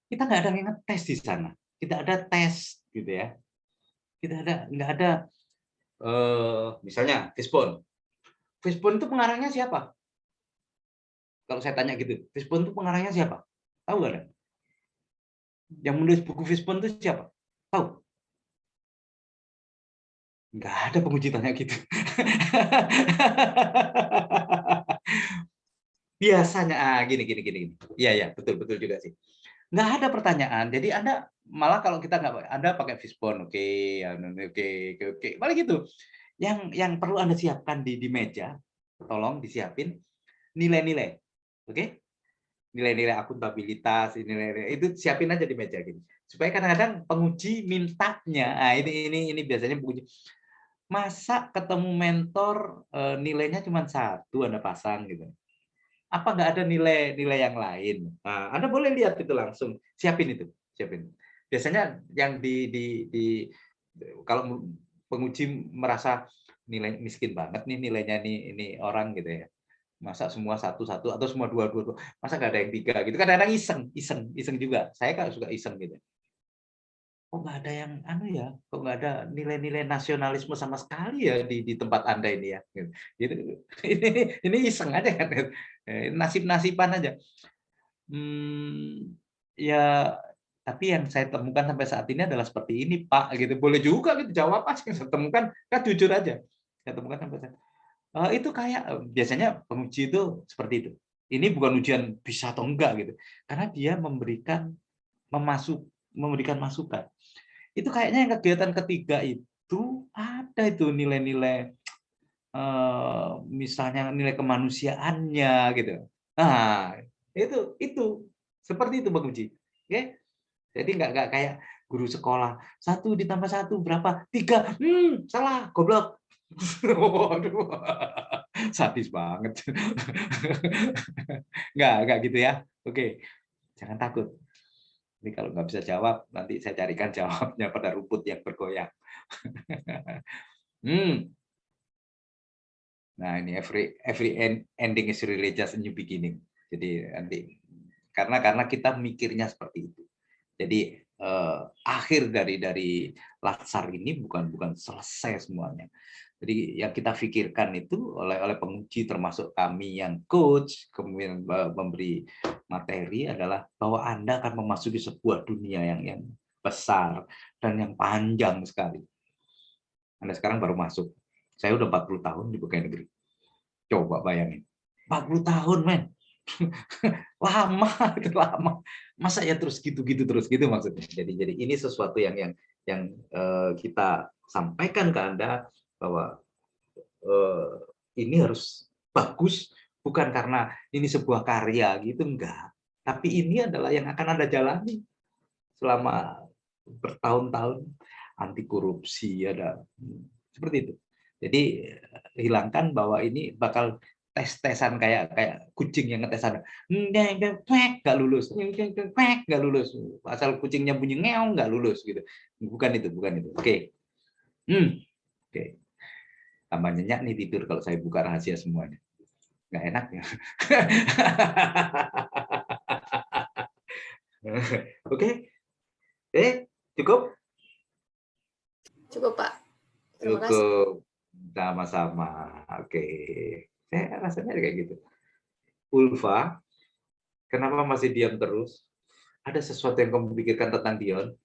Kita nggak ada yang ngetes di sana. Tidak ada tes, gitu ya. Nggak ada. Misalnya Fishbone. Fishbone itu pengarangnya siapa? Kalau saya tanya gitu, Fishbone itu pengarangnya siapa? Tahu nggak ada? Yang menulis buku Fishbone itu siapa? Tahu? Nggak ada penguji tanya gitu. Biasanya, gini. Iya, betul juga sih. Nggak ada pertanyaan. Jadi Anda malah kalau kita nggak, Anda pakai Fishbone, oke. Paling gitu. Yang perlu Anda siapkan di meja, tolong disiapin nilai-nilai, oke? Nilai-nilai akuntabilitas, nilai itu siapin aja di meja gini. Supaya kadang-kadang penguji mintanya, ini biasanya penguji. Masa ketemu mentor nilainya cuma 1 Anda pasang gitu. Apa nggak ada nilai yang lain? Nah, Anda boleh lihat itu langsung, siapin. Biasanya yang kalau penguji merasa nilai miskin banget nih nilainya ini orang gitu ya. Masa semua 1 atau semua 2 masa nggak ada yang 3 gitu. Kadang-kadang iseng juga. Saya kan suka iseng gitu. Kok nggak ada yang kok nggak ada nilai-nilai nasionalisme sama sekali ya di tempat Anda ini ya. Gitu. Ini iseng aja kan. Nasib-nasiban aja. Ya, tapi yang saya temukan sampai saat ini adalah seperti ini, Pak, gitu. Boleh juga gitu jawab aja yang saya temukan, kan jujur aja. Saya temukan sampai saat itu kayak biasanya penguji itu seperti itu. Ini bukan ujian bisa atau enggak gitu. Karena dia memberikan masukan. Itu kayaknya yang kegiatan ketiga itu ada itu nilai-nilai misalnya nilai kemanusiaannya gitu. Nah, itu seperti itu Bang Uji. Oke? Jadi nggak kayak guru sekolah 1 ditambah 1 berapa? 3. Salah, goblok. Waduh. Sadis banget. Nggak gitu ya. Oke. Jangan takut. Ini kalau nggak bisa jawab, nanti saya carikan jawabnya pada rumput yang bergoyang. Nah, ini every ending is really just a new beginning. Jadi nanti karena kita mikirnya seperti itu. Jadi akhir dari latsar ini bukan selesai semuanya. Jadi yang kita pikirkan itu oleh penguji termasuk kami yang coach kemudian memberi materi adalah bahwa Anda akan memasuki sebuah dunia yang besar dan yang panjang sekali. Anda sekarang baru masuk. Saya udah 40 tahun di pegawai negeri. Coba bayangin. 40 tahun, men. Lama. Masa ya terus gitu maksudnya. Jadi ini sesuatu yang kita sampaikan ke Anda bahwa ini harus bagus bukan karena ini sebuah karya gitu, enggak. Tapi ini adalah yang akan Anda jalani selama bertahun-tahun, anti korupsi ada seperti itu. Jadi hilangkan bahwa ini bakal tes-tesan kayak kucing yang ngetesan nggak lulus, asal kucingnya bunyi ngeong nggak lulus gitu. Bukan itu. Oke. Oke. Tambah nyenyak nih tidur kalau saya buka rahasia semuanya. Nggak enak ya. Oke. Cukup? Cukup, Pak. Terima kasih. Cukup. Sama-sama. Oke. Saya rasanya kayak gitu. Ulfa, kenapa masih diam terus? Ada sesuatu yang kamu pikirkan tentang Dion?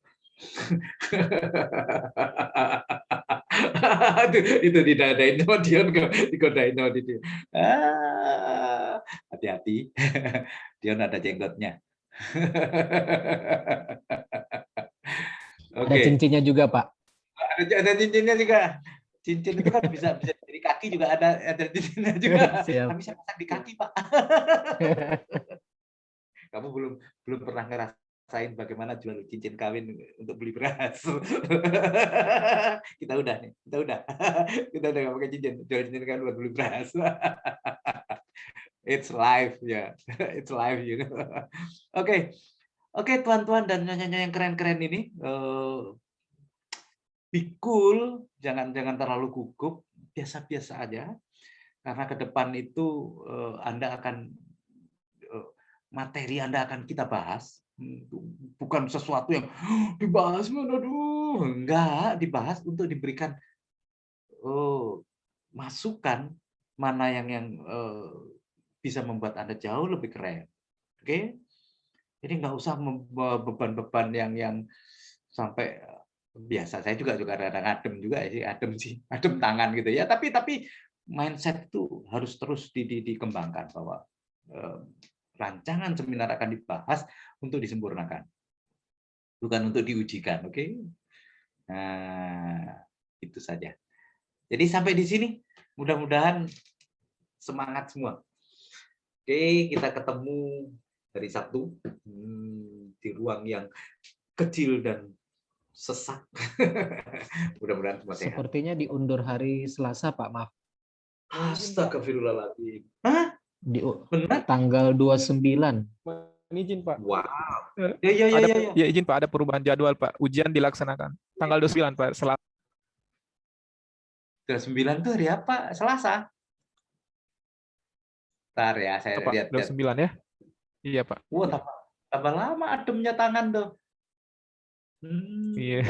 itu didadain sama Dion, digodain sama Dion. Hati-hati, Dion ada jenggotnya. Ada cincinnya juga, Pak. Ada cincinnya juga. Cincin itu kan bisa jadi kaki juga, ada cincinnya juga. Siap. Tapi saya pasang di kaki, Pak. Kamu belum pernah ngerasain bagaimana jual cincin kawin untuk beli beras. Kita udah nggak pakai cincin, jual cincin kawin buat beli beras. It's life, ya, it's life, you know. Oke, tuan-tuan dan nyonya yang keren-keren ini, be cool, jangan terlalu gugup, biasa-biasa aja, karena ke depan itu Anda akan materi Anda akan kita bahas, bukan sesuatu yang dibahas, aduh, enggak, dibahas untuk diberikan masukan mana yang bisa membuat Anda jauh lebih keren. Oke? Jadi nggak usah beban-beban yang sampai biasa. Saya juga kadang adem juga sih, adem tangan gitu ya. Tapi mindset itu harus terus dikembangkan bahwa rancangan seminar akan dibahas untuk disempurnakan, bukan untuk diujikan. Oke? Nah, itu saja. Jadi sampai di sini, mudah-mudahan semangat semua. Oke, kita ketemu hari Sabtu di ruang yang kecil dan sesak. Mudah-mudahan semua sehat. Sepertinya diundur hari Selasa, Pak. Maaf. Astagfirullahaladzim. Hah? Benar? Tanggal 29. Izin, Pak. Wow. Ya, izin, Pak. Ada perubahan jadwal, Pak. Ujian dilaksanakan tanggal 29, Pak. Selasa. 29 itu hari apa? Selasa? Bentar ya, saya Pak, lihat. 29 ya? Iya, Pak. Wah, tambah lama ademnya tangan tuh. Iya.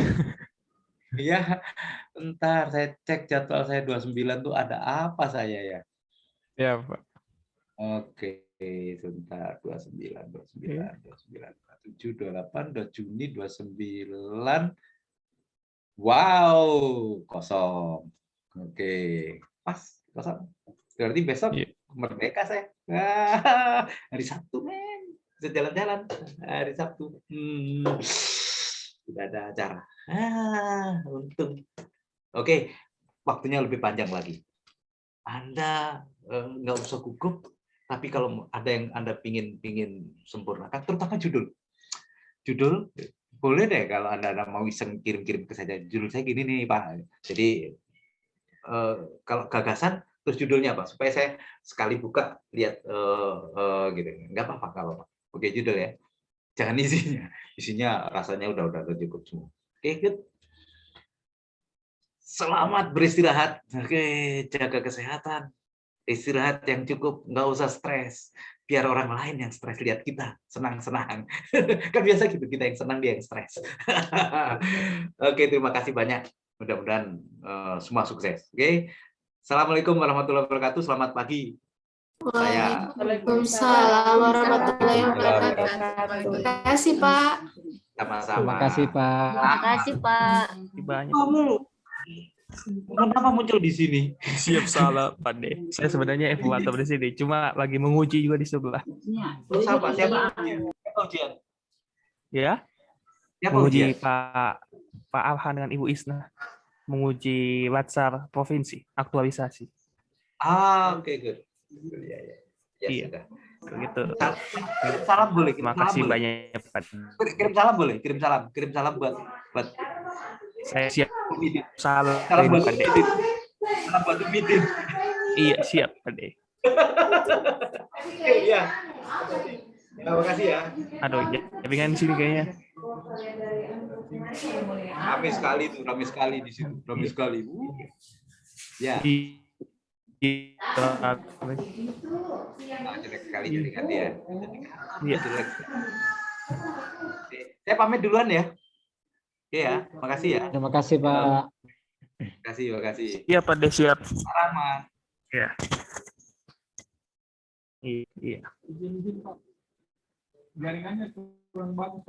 Iya, bentar saya cek jadwal saya 29 tuh ada apa saya ya? Ya, Pak. Oke, sebentar. 29, 7, 28, 2 Juni, 29. Wow, kosong. Oke, pas, kosong. Berarti besok merdeka saya. Hari Sabtu, men. Bisa jalan-jalan hari Sabtu. Tidak ada acara. Untung. Oke, waktunya lebih panjang lagi. Anda nggak usah gugup, tapi kalau ada yang Anda pingin sempurnakan, terutama judul, boleh deh kalau Anda mau iseng kirim-kirim ke saya. Judul saya gini nih, Pak. Jadi kalau gagasan, terus judulnya apa? Supaya saya sekali buka lihat gitu. Nggak apa-apa kalau oke judul ya. Jangan isinya. Isinya rasanya udah cukup semua. Oke, good. Selamat beristirahat. Oke, jaga kesehatan. Istirahat yang cukup, nggak usah stres. Biar orang lain yang stres lihat kita senang-senang. Kan biasa gitu, kita yang senang, dia yang stres. Oke, terima kasih banyak. Mudah-mudahan semua sukses. Oke. Assalamualaikum warahmatullahi wabarakatuh. Selamat pagi. Waalaikumsalam warahmatullahi wabarakatuh. Terima kasih, Pak. Sama-sama. Terima kasih, Pak. Terima kasih, Pak. Banyak. Kenapa muncul di sini? Siap, salah, Pak De. Saya sebenarnya evaluator di sini, cuma lagi menguji juga di sebelah. Siapa ujian? Ya? Siapa Menguji ujian? Pak Alhan dengan Ibu Isna. Menguji WhatsApp provinsi, aktualisasi. Oke, good. Ya, Iya. Sudah. Begitu. Salam boleh. Terima kasih banyak, Pak. Kirim salam boleh. Kirim salam buat Saya siap. Salam buat Pak De. Salam buat Umidin. Iya, siap, Pak De. Iya. Terima kasih ya. Aduh, ya, di sini kayaknya. Ramai sekali di situ. Ramai sekali. Ya. Jelek sekali jadi ganti ya. Iya. Jelek. Saya pamit duluan ya. Oke ya, makasih ya. Terima kasih, Pak. Terima kasih. Iya, Pak De, siap. Selamat. Ya. Iya. Jaringannya kurang bagus.